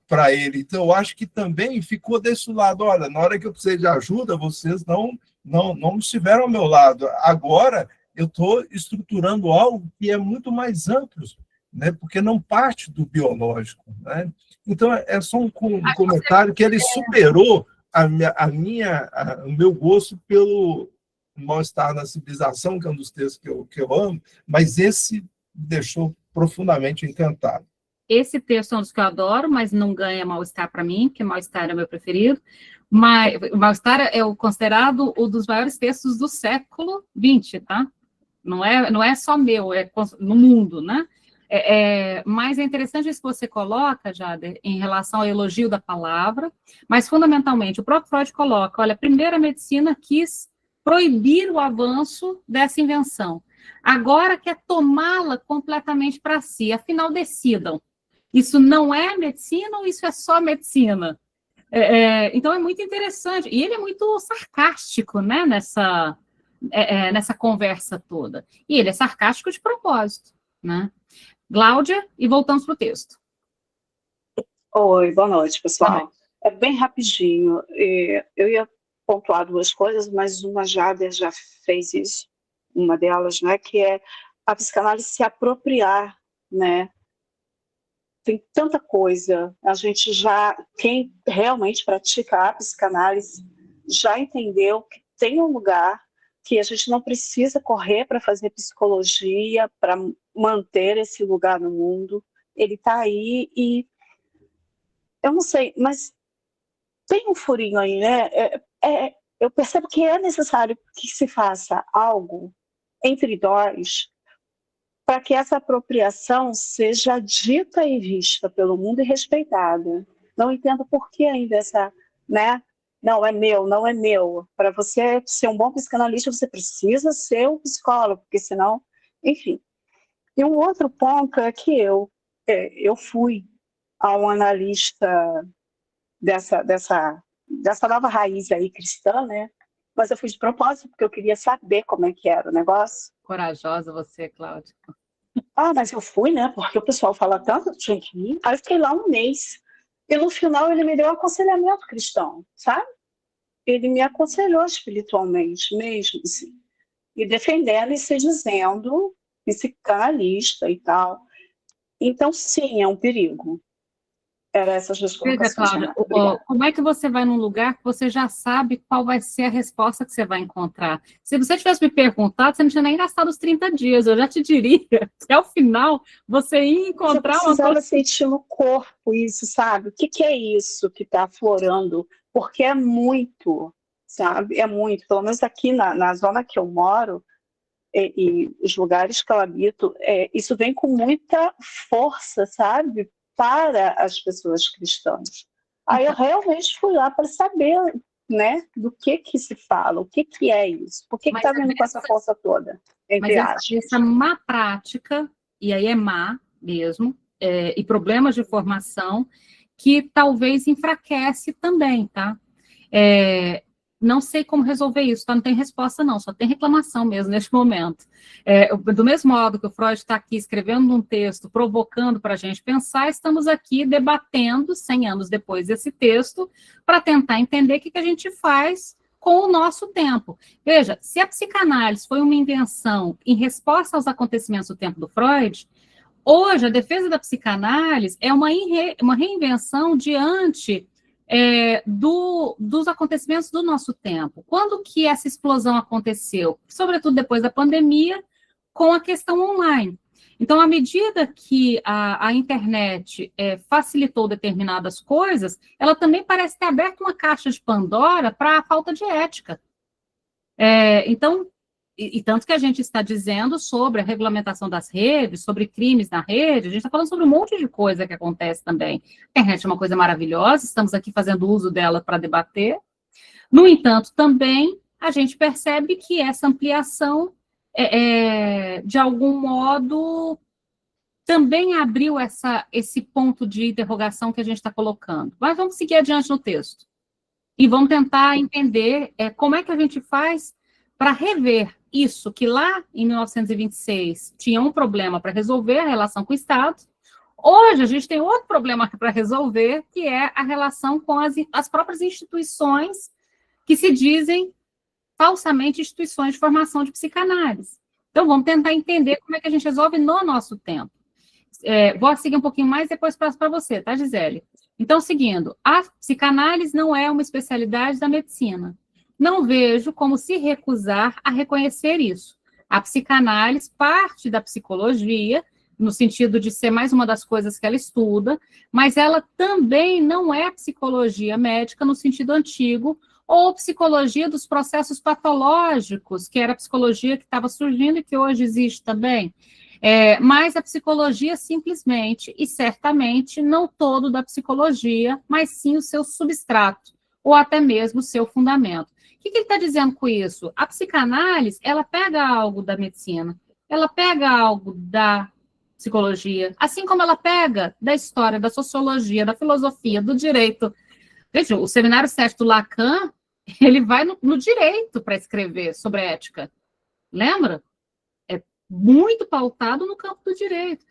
para ele. Então, eu acho que também ficou desse lado. Olha, na hora que eu precisei de ajuda, vocês não estiveram ao meu lado. Agora, eu estou estruturando algo que é muito mais amplo, né, porque não parte do biológico. Né? Então, é só um comentário que ele superou o meu gosto pelo Mal-Estar na Civilização, que é um dos textos que eu amo, mas esse me deixou profundamente encantado. Esse texto é um dos que eu adoro, mas não ganha Mal-Estar para mim, porque Mal-Estar é meu preferido. Mas o Mal-Estar é considerado um dos maiores textos do século XX, tá? Não é só meu, é no mundo, né? Mas é interessante isso que você coloca, Jader, em relação ao elogio da palavra, mas, fundamentalmente, o próprio Freud coloca, olha, primeiro a medicina quis proibir o avanço dessa invenção. agora quer tomá-la completamente para si. Afinal, decidam. Isso não é medicina ou isso é só medicina? Então, é muito interessante. E ele é muito sarcástico, né, nessa conversa toda. E ele é sarcástico de propósito, né? Cláudia, e voltamos para o texto. Oi, boa noite, pessoal. É bem rapidinho. Eu ia pontuar duas coisas, mas uma já fez isso, uma delas, né, que é a psicanálise se apropriar, né? Tem tanta coisa. A gente quem realmente pratica a psicanálise, já entendeu que tem um lugar que a gente não precisa correr para fazer psicologia, para manter esse lugar no mundo. Ele está aí e eu não sei, mas tem um furinho aí, né? Eu percebo que é necessário que se faça algo entre nós para que essa apropriação seja dita e vista pelo mundo e respeitada. Não entendo por que ainda né? Não é meu, não é meu. Para você ser um bom psicanalista, você precisa ser um psicólogo, porque senão, enfim. E um outro ponto é que eu fui a um analista dessa nova raiz aí cristã, né? Mas eu fui de propósito, porque eu queria saber como é que era o negócio. Corajosa você, Cláudia. Mas eu fui, né? Porque o pessoal fala tanto, eu tinha que ir. Aí eu fiquei lá um mês. E no final ele me deu um aconselhamento cristão, sabe? Ele me aconselhou espiritualmente mesmo, assim. E defendendo e se dizendo psicanalista e tal. Então, sim, é um perigo. Era essas duas colocações. Cláudia, como é que você vai num lugar que você já sabe qual vai ser a resposta que você vai encontrar? Se você tivesse me perguntado, você não tinha nem gastado os 30 dias, eu já te diria que ao final você ia encontrar uma coisa... sentir no corpo isso, sabe? O que é isso que está aflorando? Porque é muito, sabe? É muito. Pelo menos aqui na zona que eu moro, e os lugares que eu habito, isso vem com muita força, sabe? Para as pessoas cristãs. Aí eu realmente fui lá para saber, né, do que se fala, o que é isso, por que está vindo com essa força toda, entre aspas. Essa má prática, e aí é má mesmo, e problemas de formação, que talvez enfraquece também, tá? Não sei como resolver isso, tá? Não tem resposta não, só tem reclamação mesmo neste momento. Do mesmo modo que o Freud está aqui escrevendo um texto, provocando para a gente pensar, estamos aqui debatendo, 100 anos depois desse texto, para tentar entender o que a gente faz com o nosso tempo. Veja, se a psicanálise foi uma invenção em resposta aos acontecimentos do tempo do Freud, hoje a defesa da psicanálise é uma reinvenção diante dos acontecimentos do nosso tempo. Quando que essa explosão aconteceu? Sobretudo depois da pandemia, com a questão online. Então, à medida que a internet facilitou determinadas coisas, ela também parece ter aberto uma caixa de Pandora para a falta de ética. Então, tanto que a gente está dizendo sobre a regulamentação das redes, sobre crimes na rede, a gente está falando sobre um monte de coisa que acontece também. A internet é uma coisa maravilhosa, estamos aqui fazendo uso dela para debater. No entanto, também a gente percebe que essa ampliação, de algum modo, também abriu esse ponto de interrogação que a gente está colocando. Mas vamos seguir adiante no texto. E vamos tentar entender como é que a gente faz para rever isso que lá em 1926 tinha um problema para resolver, a relação com o Estado. Hoje a gente tem outro problema para resolver, que é a relação com as próprias instituições que se dizem falsamente instituições de formação de psicanálise. Então vamos tentar entender como é que a gente resolve no nosso tempo. Vou seguir um pouquinho mais, depois passo para você, tá, Gisele? Então, seguindo, a psicanálise não é uma especialidade da medicina. Não vejo como se recusar a reconhecer isso. A psicanálise parte da psicologia, no sentido de ser mais uma das coisas que ela estuda, mas ela também não é a psicologia médica no sentido antigo, ou psicologia dos processos patológicos, que era a psicologia que estava surgindo e que hoje existe também. Mas a psicologia simplesmente, e certamente, não todo da psicologia, mas sim o seu substrato, ou até mesmo o seu fundamento. O que ele está dizendo com isso? A psicanálise, ela pega algo da medicina, ela pega algo da psicologia, assim como ela pega da história, da sociologia, da filosofia, do direito. Veja, o Seminário 7 do Lacan, ele vai no direito para escrever sobre ética. Lembra? É muito pautado no campo do direito.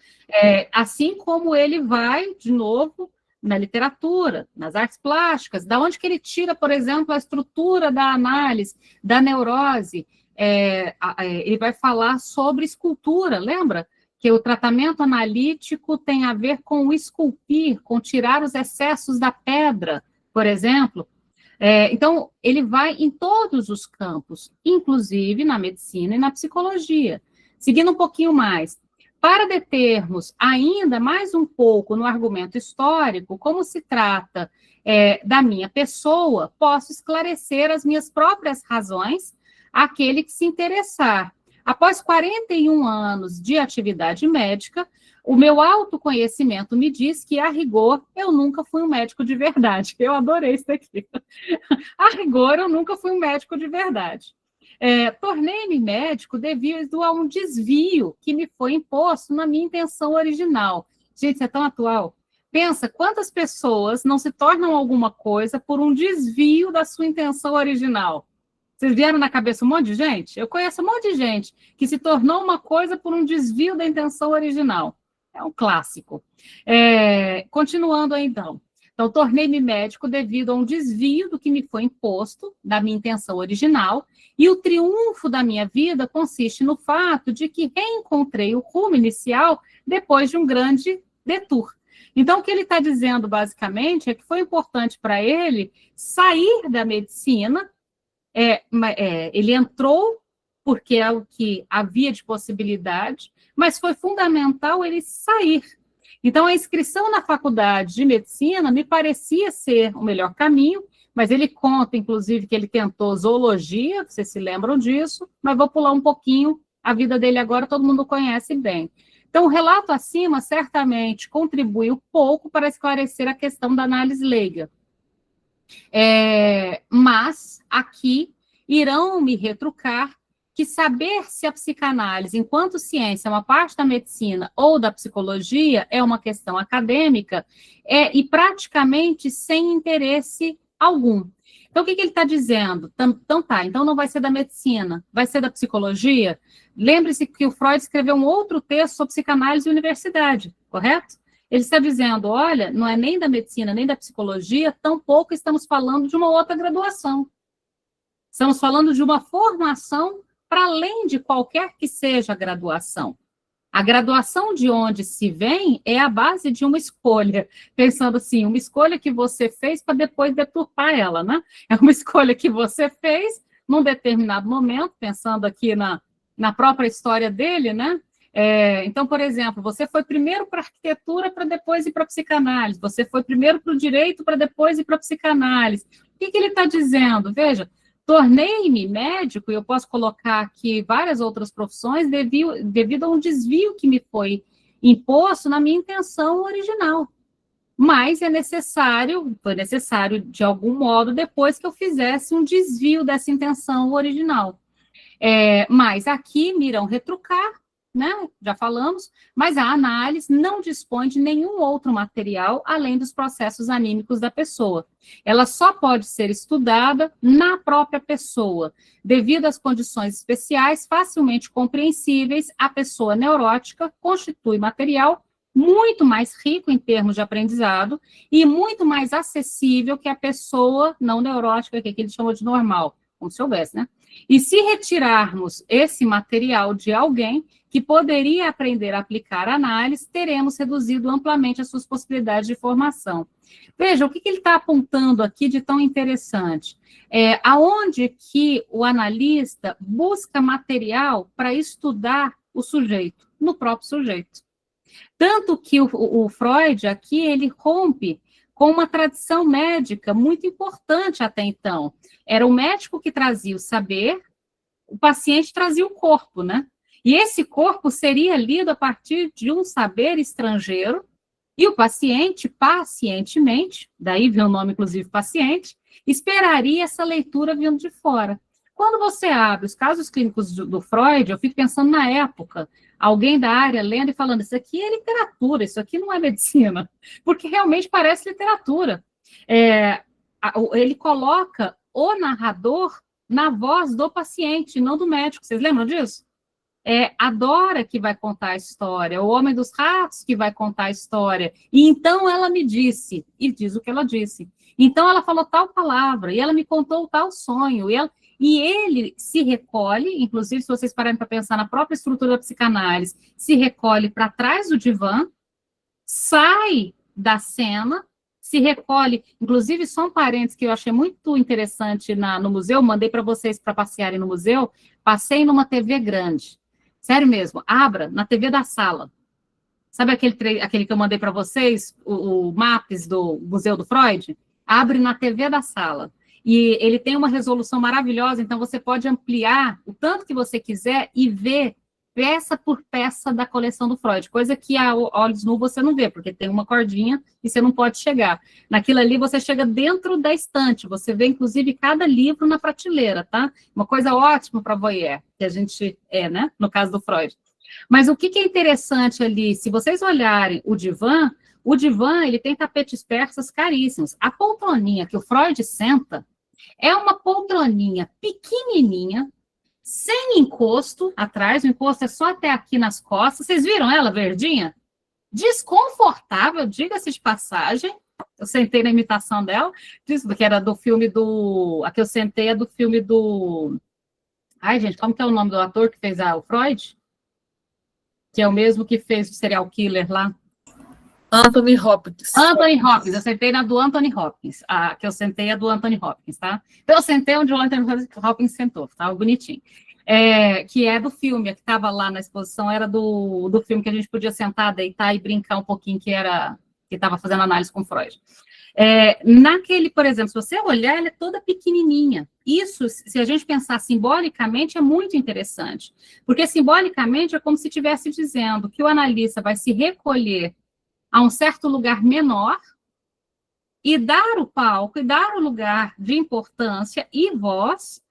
Assim como ele vai, de novo, na literatura, nas artes plásticas, da onde que ele tira, por exemplo, a estrutura da análise, da neurose. Ele vai falar sobre escultura, lembra? Que o tratamento analítico tem a ver com o esculpir, com tirar os excessos da pedra, por exemplo. Então, ele vai em todos os campos, inclusive na medicina e na psicologia. Seguindo um pouquinho mais, para determos ainda mais um pouco no argumento histórico, como se trata da minha pessoa, posso esclarecer as minhas próprias razões àquele que se interessar. Após 41 anos de atividade médica, o meu autoconhecimento me diz que, a rigor, eu nunca fui um médico de verdade. Eu adorei isso aqui. A rigor, eu nunca fui um médico de verdade. Tornei-me médico devido a um desvio que me foi imposto na minha intenção original. Gente, isso é tão atual. Pensa, quantas pessoas não se tornam alguma coisa por um desvio da sua intenção original? Vocês vieram na cabeça um monte de gente? Eu conheço um monte de gente que se tornou uma coisa por um desvio da intenção original. É um clássico. Continuando aí, então. Então, tornei-me médico devido a um desvio do que me foi imposto, da minha intenção original, e o triunfo da minha vida consiste no fato de que reencontrei o rumo inicial depois de um grande detour. Então, o que ele está dizendo, basicamente, é que foi importante para ele sair da medicina. Ele entrou porque é o que havia de possibilidade, mas foi fundamental ele sair. Então, a inscrição na faculdade de medicina me parecia ser o melhor caminho, mas ele conta, inclusive, que ele tentou zoologia, vocês se lembram disso, mas vou pular um pouquinho, a vida dele agora todo mundo conhece bem. Então, o relato acima certamente contribuiu pouco para esclarecer a questão da análise leiga. Mas, aqui, irão me retrucar que saber se a psicanálise, enquanto ciência, é uma parte da medicina ou da psicologia, é uma questão acadêmica, e praticamente sem interesse algum. Então, o que ele está dizendo? Então não vai ser da medicina, vai ser da psicologia? Lembre-se que o Freud escreveu um outro texto sobre psicanálise e universidade, correto? Ele está dizendo, olha, não é nem da medicina, nem da psicologia, tampouco estamos falando de uma outra graduação. Estamos falando de uma formação para além de qualquer que seja a graduação. A graduação de onde se vem é a base de uma escolha, pensando assim, uma escolha que você fez para depois deturpar ela, né? É uma escolha que você fez num determinado momento, pensando aqui na própria história dele, né? Então, por exemplo, você foi primeiro para a arquitetura para depois ir para a psicanálise, você foi primeiro para o direito para depois ir para a psicanálise. O que ele está dizendo? Veja, tornei-me médico, e eu posso colocar aqui várias outras profissões, devido a um desvio que me foi imposto na minha intenção original. Mas foi necessário, de algum modo, depois que eu fizesse um desvio dessa intenção original. Mas aqui me irão retrucar, né? Já falamos, mas a análise não dispõe de nenhum outro material além dos processos anímicos da pessoa. Ela só pode ser estudada na própria pessoa. Devido às condições especiais facilmente compreensíveis, a pessoa neurótica constitui material muito mais rico em termos de aprendizado e muito mais acessível que a pessoa não neurótica, que aqui ele chamou de normal, como se houvesse, né? E se retirarmos esse material de alguém que poderia aprender a aplicar a análise, teremos reduzido amplamente as suas possibilidades de formação. Veja, o que ele está apontando aqui de tão interessante? Aonde que o analista busca material para estudar o sujeito? No próprio sujeito. Tanto que o Freud aqui, ele rompe com uma tradição médica muito importante até então. Era o médico que trazia o saber, o paciente trazia o corpo, né? E esse corpo seria lido a partir de um saber estrangeiro, e o paciente, pacientemente, daí vem o nome, inclusive, paciente, esperaria essa leitura vindo de fora. Quando você abre os casos clínicos do Freud, eu fico pensando na época, alguém da área lendo e falando, isso aqui é literatura, isso aqui não é medicina, porque realmente parece literatura. Ele coloca o narrador na voz do paciente, não do médico. Vocês lembram disso? É a Dora que vai contar a história, o Homem dos Ratos que vai contar a história. E então ela me disse, e diz o que ela disse. Então ela falou tal palavra, e ela me contou tal sonho, e ele se recolhe, inclusive se vocês pararem para pensar na própria estrutura da psicanálise, se recolhe para trás do divã, sai da cena, se recolhe, inclusive só um parênteses que eu achei muito interessante no museu, mandei para vocês para passearem no museu, passei numa TV grande, sério mesmo, abra na TV da sala, sabe aquele que eu mandei para vocês, o Maps do Museu do Freud? Abre na TV da sala, e ele tem uma resolução maravilhosa, então você pode ampliar o tanto que você quiser e ver peça por peça da coleção do Freud, coisa que a olhos nus você não vê, porque tem uma cordinha e você não pode chegar. Naquilo ali você chega dentro da estante, você vê inclusive cada livro na prateleira, tá? Uma coisa ótima para voyeur, que a gente né, no caso do Freud. Mas o que é interessante ali, se vocês olharem o divã, ele tem tapetes persas caríssimos. A poltroninha que o Freud senta é uma poltroninha pequenininha, sem encosto atrás, o encosto é só até aqui nas costas. Vocês viram ela, verdinha? Desconfortável, diga-se de passagem. Eu sentei na imitação dela, que era do filme do... A que eu sentei é do filme do... Ai, gente, como que é o nome do ator que fez o Freud? Que é o mesmo que fez o serial killer lá. Anthony Hopkins. Anthony Hopkins, eu sentei na do Anthony Hopkins. A que eu sentei é do Anthony Hopkins, tá? Então, eu sentei onde o Anthony Hopkins sentou, tá? Bonitinho. Que é do filme, que estava lá na exposição, era do filme que a gente podia sentar, deitar e brincar um pouquinho, que estava fazendo análise com Freud. Naquele, por exemplo, se você olhar, ela é toda pequenininha. Isso, se a gente pensar simbolicamente, é muito interessante. Porque simbolicamente é como se estivesse dizendo que o analista vai se recolher a um certo lugar menor e dar o palco, e dar o lugar de importância e voz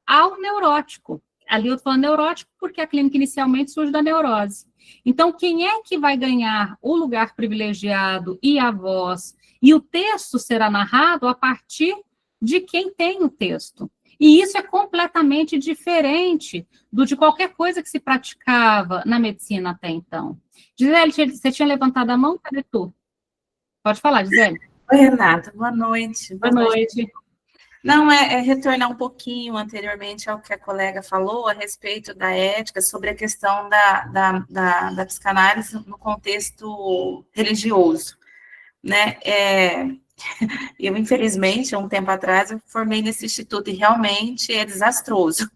ao neurótico. Ali eu estou falando neurótico porque a clínica inicialmente surge da neurose. Então, quem é que vai ganhar o lugar privilegiado e a voz? E o texto será narrado a partir de quem tem o texto. E isso é completamente diferente de qualquer coisa que se praticava na medicina até então. Gisele, você tinha levantado a mão? Cadê tu? Pode falar, Gisele. Oi, Renata. Boa noite. Boa noite. Não, retornar um pouquinho anteriormente ao que a colega falou a respeito da ética, sobre a questão da psicanálise no contexto religioso, né? Eu, infelizmente, há um tempo atrás, eu formei nesse instituto e realmente é desastroso.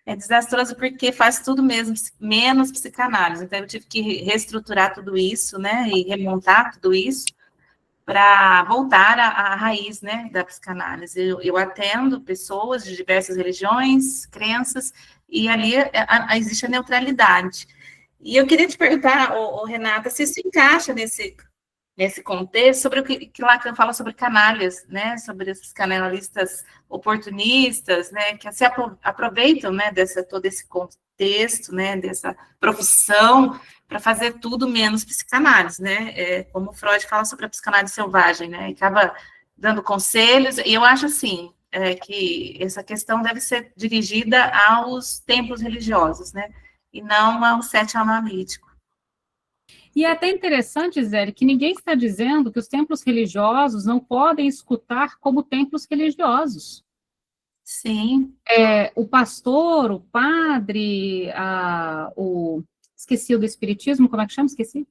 É desastroso porque faz tudo mesmo, menos psicanálise. Então, eu tive que reestruturar tudo isso, né, e remontar tudo isso para voltar à raiz, né, da psicanálise. Eu atendo pessoas de diversas religiões, crenças, e ali existe a neutralidade. E eu queria te perguntar, Renata, se isso encaixa nesse contexto, sobre o que Lacan fala sobre canalhas, né, sobre esses canalistas oportunistas, né, que se aproveitam, né, todo esse contexto, né, dessa profissão, para fazer tudo menos psicanálise, né, como Freud fala sobre a psicanálise selvagem, né, e acaba dando conselhos, e eu acho, assim, que essa questão deve ser dirigida aos templos religiosos, né, e não ao set analítico. E é até interessante, Zé, que ninguém está dizendo que os templos religiosos não podem escutar como templos religiosos. Sim. O pastor, o padre, esqueci o do espiritismo, como é que chama? Esqueci.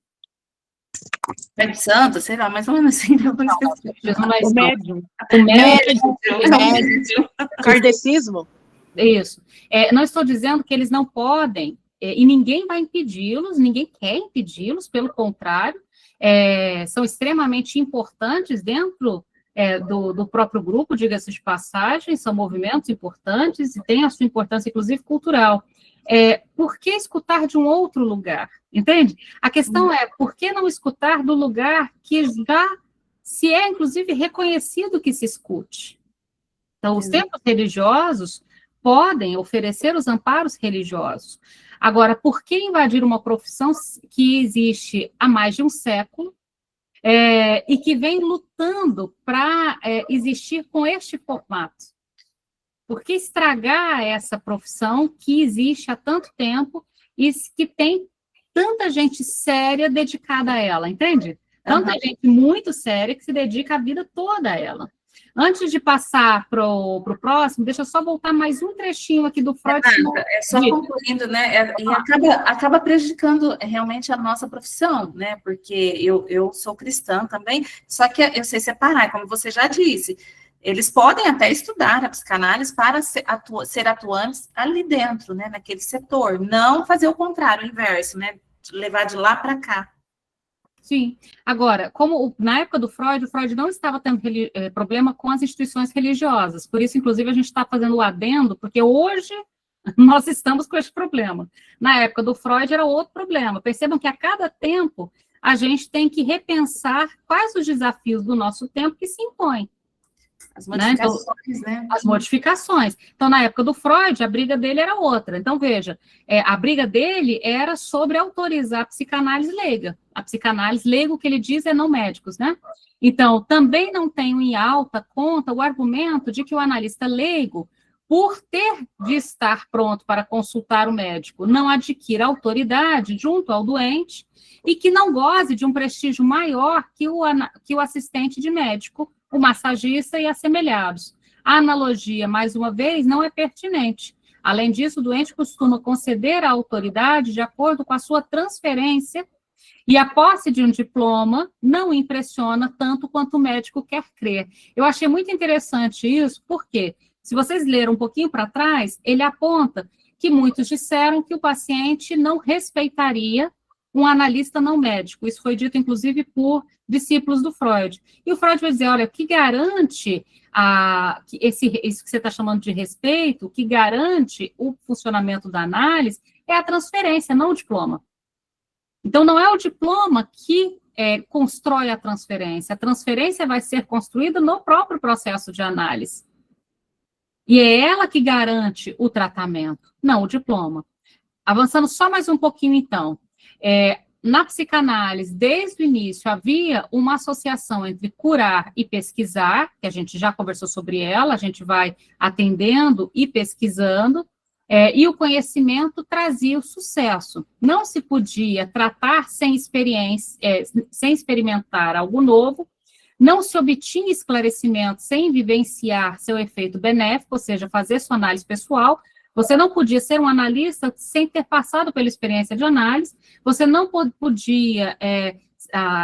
Espírito Santo, sei lá, mais ou menos assim. O médium. O médium. Kardecismo. Isso. Não estou dizendo que eles não podem, e ninguém vai impedi-los, ninguém quer impedi-los, pelo contrário, são extremamente importantes dentro do próprio grupo, diga-se de passagem, são movimentos importantes e têm a sua importância, inclusive, cultural. Por que escutar de um outro lugar? Entende? A questão é, por que não escutar do lugar que já se inclusive, reconhecido que se escute? Então, os templos religiosos podem oferecer os amparos religiosos. Agora, por que invadir uma profissão que existe há mais de um século e que vem lutando para existir com este formato? Por que estragar essa profissão que existe há tanto tempo e que tem tanta gente séria dedicada a ela, entende? Tanta gente muito séria que se dedica a vida toda a ela. Antes de passar para o próximo, deixa eu só voltar mais um trechinho aqui do Freud. Só concluindo, né? E acaba prejudicando realmente a nossa profissão, né? Porque eu sou cristã também, só que eu sei separar, como você já disse. Eles podem até estudar a psicanálise para ser atuantes ali dentro, né, naquele setor, não fazer o contrário, o inverso, né, levar de lá para cá. Sim. Agora, como na época do Freud, o Freud não estava tendo problema com as instituições religiosas, por isso, inclusive, a gente está fazendo o adendo, porque hoje nós estamos com esse problema. Na época do Freud era outro problema. Percebam que a cada tempo a gente tem que repensar quais os desafios do nosso tempo que se impõem. As modificações, né? As modificações. Então, na época do Freud, a briga dele era outra. Então, veja, a briga dele era sobre autorizar a psicanálise leiga. A psicanálise leiga, o que ele diz é não médicos, né? Então, também não tenho em alta conta o argumento de que o analista leigo, por ter de estar pronto para consultar o médico, não adquira autoridade junto ao doente e que não goze de um prestígio maior que o assistente de médico, o massagista e assemelhados. A analogia, mais uma vez, não é pertinente. Além disso, o doente costuma conceder a autoridade de acordo com a sua transferência e a posse de um diploma não impressiona tanto quanto o médico quer crer. Eu achei muito interessante isso, porque, se vocês lerem um pouquinho para trás, ele aponta que muitos disseram que o paciente não respeitaria um analista não médico. Isso foi dito, inclusive, por discípulos do Freud. E o Freud vai dizer, olha, o que garante isso que você está chamando de respeito, o que garante o funcionamento da análise é a transferência, não o diploma. Então, não é o diploma que constrói a transferência vai ser construída no próprio processo de análise. E é ela que garante o tratamento, não o diploma. Avançando só mais um pouquinho, então. Na psicanálise, desde o início, havia uma associação entre curar e pesquisar, que a gente já conversou sobre ela, a gente vai atendendo e pesquisando, e o conhecimento trazia o sucesso. Não se podia tratar sem experimentar algo novo, não se obtinha esclarecimento sem vivenciar seu efeito benéfico, ou seja, fazer sua análise pessoal. Você não podia ser um analista sem ter passado pela experiência de análise, você não podia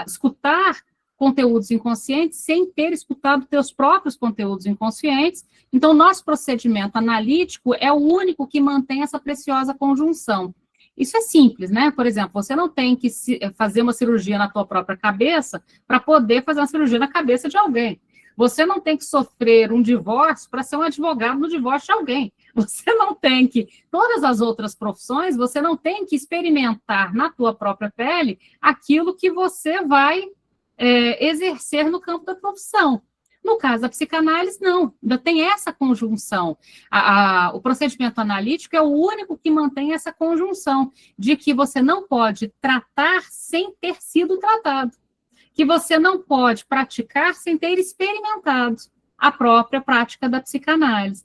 escutar conteúdos inconscientes sem ter escutado teus próprios conteúdos inconscientes. Então, nosso procedimento analítico é o único que mantém essa preciosa conjunção. Isso é simples, né? Por exemplo, você não tem que fazer uma cirurgia na tua própria cabeça para poder fazer uma cirurgia na cabeça de alguém. Você não tem que sofrer um divórcio para ser um advogado no divórcio de alguém. Você não tem que, todas as outras profissões, você não tem que experimentar na tua própria pele aquilo que você vai exercer no campo da profissão. No caso da psicanálise, não, ainda tem essa conjunção. O procedimento analítico é o único que mantém essa conjunção, de que você não pode tratar sem ter sido tratado, que você não pode praticar sem ter experimentado a própria prática da psicanálise.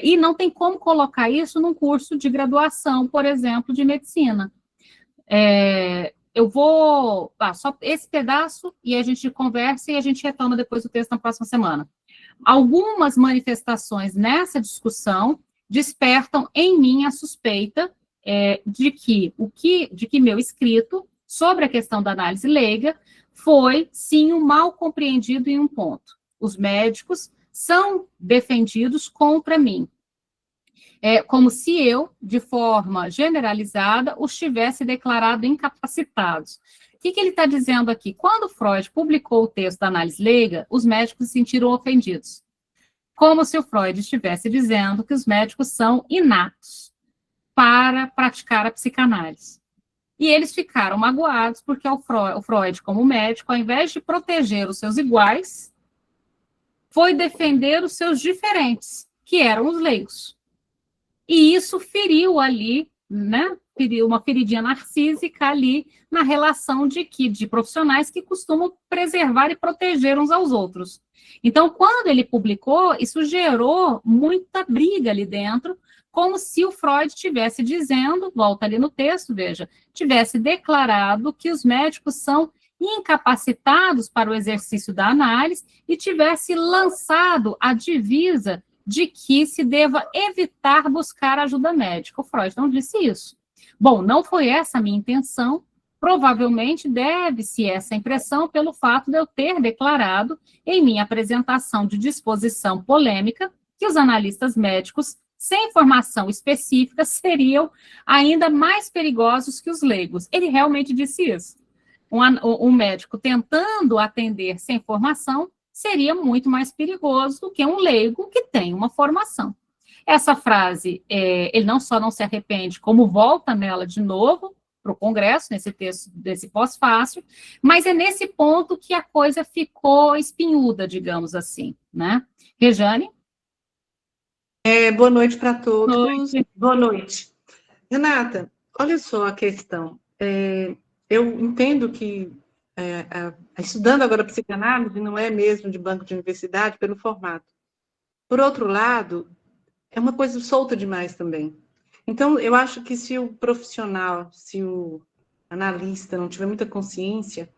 E não tem como colocar isso num curso de graduação, por exemplo, de medicina. Eu vou... só esse pedaço, e a gente conversa e a gente retoma depois o texto na próxima semana. Algumas manifestações nessa discussão despertam em mim a suspeita de que meu escrito sobre a questão da análise leiga foi, sim, um mal compreendido em um ponto. Os médicos são defendidos contra mim. Como se eu, de forma generalizada, os tivesse declarado incapacitados. O que ele está dizendo aqui? Quando Freud publicou o texto da análise leiga, os médicos se sentiram ofendidos. Como se o Freud estivesse dizendo que os médicos são inatos para praticar a psicanálise. E eles ficaram magoados porque o Freud, como médico, ao invés de proteger os seus iguais, foi defender os seus diferentes, que eram os leigos. E isso feriu ali, né? Feriu uma feridinha narcísica ali na relação de profissionais que costumam preservar e proteger uns aos outros. Então, quando ele publicou, isso gerou muita briga ali dentro, como se o Freud estivesse dizendo, volta ali no texto, veja, tivesse declarado que os médicos são incapacitados para o exercício da análise e tivesse lançado a divisa de que se deva evitar buscar ajuda médica. O Freud não disse isso. Bom, não foi essa a minha intenção, provavelmente deve-se essa impressão pelo fato de eu ter declarado em minha apresentação de disposição polêmica que os analistas médicos sem formação específica seriam ainda mais perigosos que os leigos. Ele realmente disse isso. Um médico tentando atender sem formação seria muito mais perigoso do que um leigo que tem uma formação. Essa frase, ele não só não se arrepende, como volta nela de novo para o Congresso, nesse texto, desse pós-fácil, mas é nesse ponto que a coisa ficou espinhuda, digamos assim, né? Rejane? Boa noite para todos. Boa noite. Boa noite. Renata, olha só a questão. Eu entendo que estudando agora psicanálise não é mesmo de banco de universidade pelo formato. Por outro lado, é uma coisa solta demais também. Então, eu acho que se o profissional, se o analista não tiver muita consciência,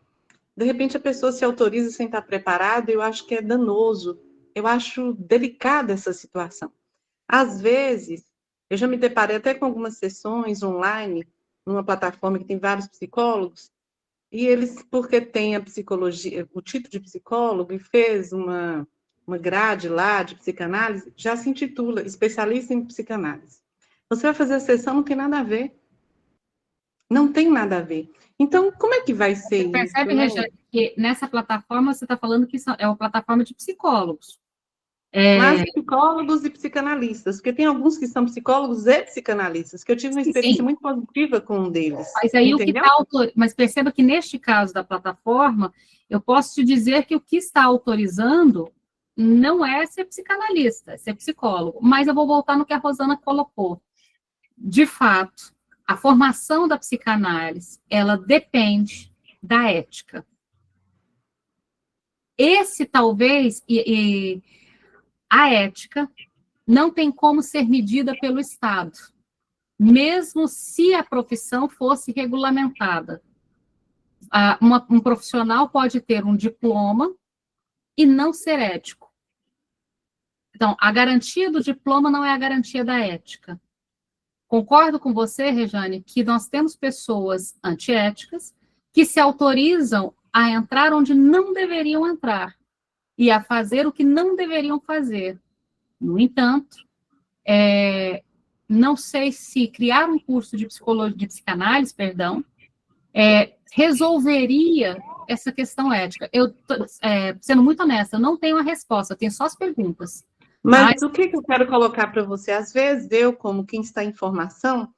de repente a pessoa se autoriza sem estar preparada, eu acho que é danoso. Eu acho delicada essa situação. Às vezes, eu já me deparei até com algumas sessões online, numa plataforma que tem vários psicólogos, e eles, porque tem a psicologia, o título de psicólogo, e fez uma grade lá de psicanálise, já se intitula especialista em psicanálise. Você vai fazer a sessão, não tem nada a ver. Não tem nada a ver. Então, como é que vai ser isso? Você percebe, Rejane, que nessa plataforma você está falando que é uma plataforma de psicólogos. Mas psicólogos e psicanalistas, porque tem alguns que são psicólogos e psicanalistas, que eu tive uma experiência muito positiva com um deles. Mas aí entendeu? mas perceba que neste caso da plataforma, eu posso te dizer que o que está autorizando não é ser psicanalista, é ser psicólogo. Mas eu vou voltar no que a Rosana colocou. De fato, a formação da psicanálise, ela depende da ética. Esse talvez, a ética não tem como ser medida pelo Estado, mesmo se a profissão fosse regulamentada. Um profissional pode ter um diploma e não ser ético. Então, a garantia do diploma não é a garantia da ética. Concordo com você, Rejane, que nós temos pessoas antiéticas que se autorizam a entrar onde não deveriam entrar e a fazer o que não deveriam fazer. No entanto, não sei se criar um curso de psicanálise, resolveria essa questão ética. Eu, sendo muito honesta, eu não tenho a resposta, eu tenho só as perguntas. Mas o que eu quero colocar para você? Às vezes, eu, como quem está em formação,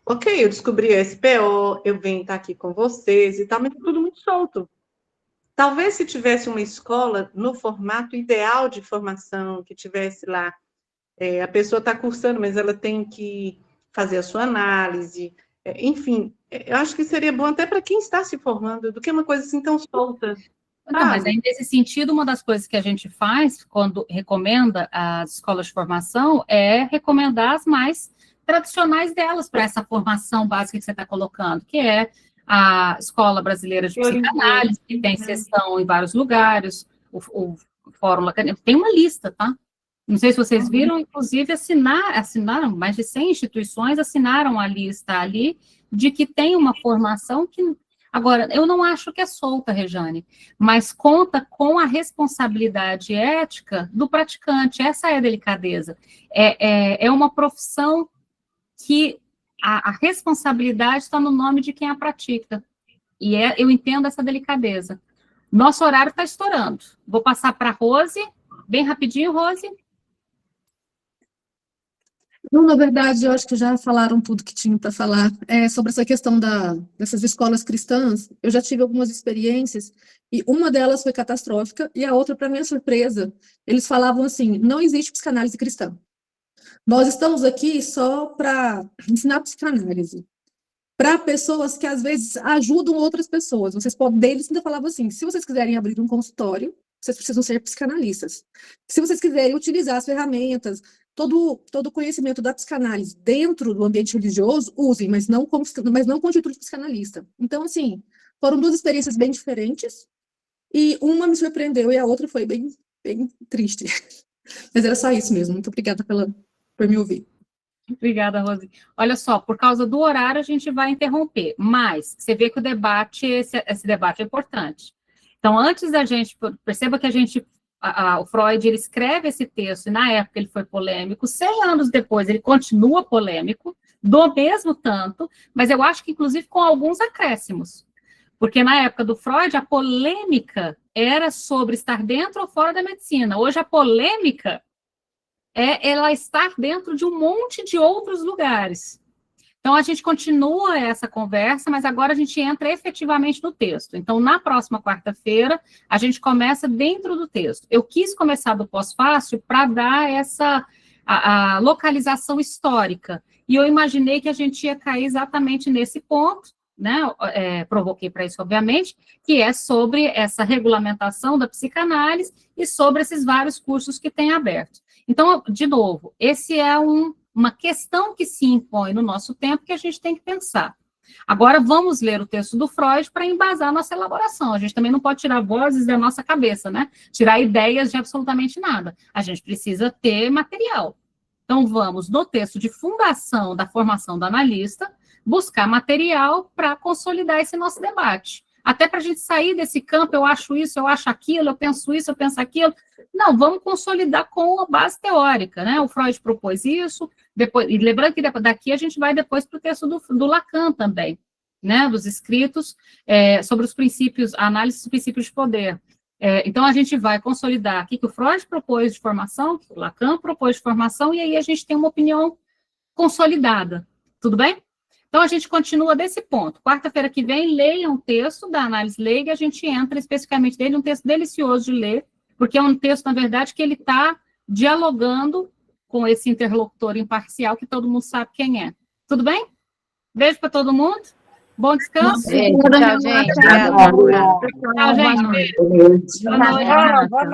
ok, eu descobri a SPO, eu venho estar aqui com vocês e tal, mas tudo muito solto. Talvez se tivesse uma escola no formato ideal de formação, que tivesse lá, a pessoa está cursando, mas ela tem que fazer a sua análise, enfim, eu acho que seria bom até para quem está se formando, do que uma coisa assim tão solta. Não, mas aí, nesse sentido, uma das coisas que a gente faz quando recomenda as escolas de formação é recomendar as mais tradicionais delas para essa formação básica que você está colocando, que é a Escola Brasileira de Psicanálise, que tem sessão em vários lugares, o Fórum Acadêmico, tem uma lista, tá? Não sei se vocês viram, inclusive, assinaram, mais de 100 instituições assinaram a lista ali de que tem uma formação que... Agora, eu não acho que é solta, Rejane, mas conta com a responsabilidade ética do praticante, essa é a delicadeza. É uma profissão que a responsabilidade está no nome de quem a pratica, e eu entendo essa delicadeza. Nosso horário está estourando. Vou passar para a Rose, bem rapidinho, Rose. Não, na verdade, eu acho que já falaram tudo que tinha para falar. Sobre essa questão dessas escolas cristãs, eu já tive algumas experiências, e uma delas foi catastrófica, e a outra, para minha surpresa, eles falavam assim: não existe psicanálise cristã. Nós estamos aqui só para ensinar psicanálise para pessoas que, às vezes, ajudam outras pessoas. Eles ainda falavam assim: se vocês quiserem abrir um consultório, vocês precisam ser psicanalistas. Se vocês quiserem utilizar as ferramentas, todo o conhecimento da psicanálise dentro do ambiente religioso, usem, mas não com título de psicanalista. Então, assim, foram duas experiências bem diferentes, e uma me surpreendeu e a outra foi bem, bem triste. Mas era só isso mesmo. Muito obrigada por me ouvir. Obrigada, Rose. Olha só, por causa do horário, a gente vai interromper, mas você vê que o debate, esse debate é importante. Então, antes da gente, perceba que o Freud, ele escreve esse texto, e na época ele foi polêmico, 100 anos depois ele continua polêmico, do mesmo tanto, mas eu acho que, inclusive, com alguns acréscimos. Porque na época do Freud, a polêmica era sobre estar dentro ou fora da medicina. Hoje, a polêmica é ela estar dentro de um monte de outros lugares. Então, a gente continua essa conversa, mas agora a gente entra efetivamente no texto. Então, na próxima quarta-feira, a gente começa dentro do texto. Eu quis começar do pós-fácil para dar a localização histórica. E eu imaginei que a gente ia cair exatamente nesse ponto, né? Provoquei para isso, obviamente, que é sobre essa regulamentação da psicanálise e sobre esses vários cursos que tem aberto. Então, de novo, esse é uma questão que se impõe no nosso tempo que a gente tem que pensar. Agora, vamos ler o texto do Freud para embasar a nossa elaboração. A gente também não pode tirar vozes da nossa cabeça, né? Tirar ideias de absolutamente nada. A gente precisa ter material. Então, vamos, no texto de fundação da formação do analista, buscar material para consolidar esse nosso debate. Até para a gente sair desse campo, eu acho isso, eu acho aquilo, eu penso isso, eu penso aquilo. Não, vamos consolidar com a base teórica, né? O Freud propôs isso, depois, e lembrando que daqui a gente vai depois para o texto do Lacan também, né? Dos escritos sobre os princípios, a análise dos princípios de poder. Então, a gente vai consolidar aqui que o Freud propôs de formação, que o Lacan propôs de formação, e aí a gente tem uma opinião consolidada. Tudo bem? Então, a gente continua desse ponto. Quarta-feira que vem, leiam um texto da análise leiga, e a gente entra especificamente nele, um texto delicioso de ler, porque é um texto, na verdade, que ele está dialogando com esse interlocutor imparcial, que todo mundo sabe quem é. Tudo bem? Beijo para todo mundo. Bom descanso. Tchau, gente. Tchau, gente. Boa noite. Boa noite. Boa noite.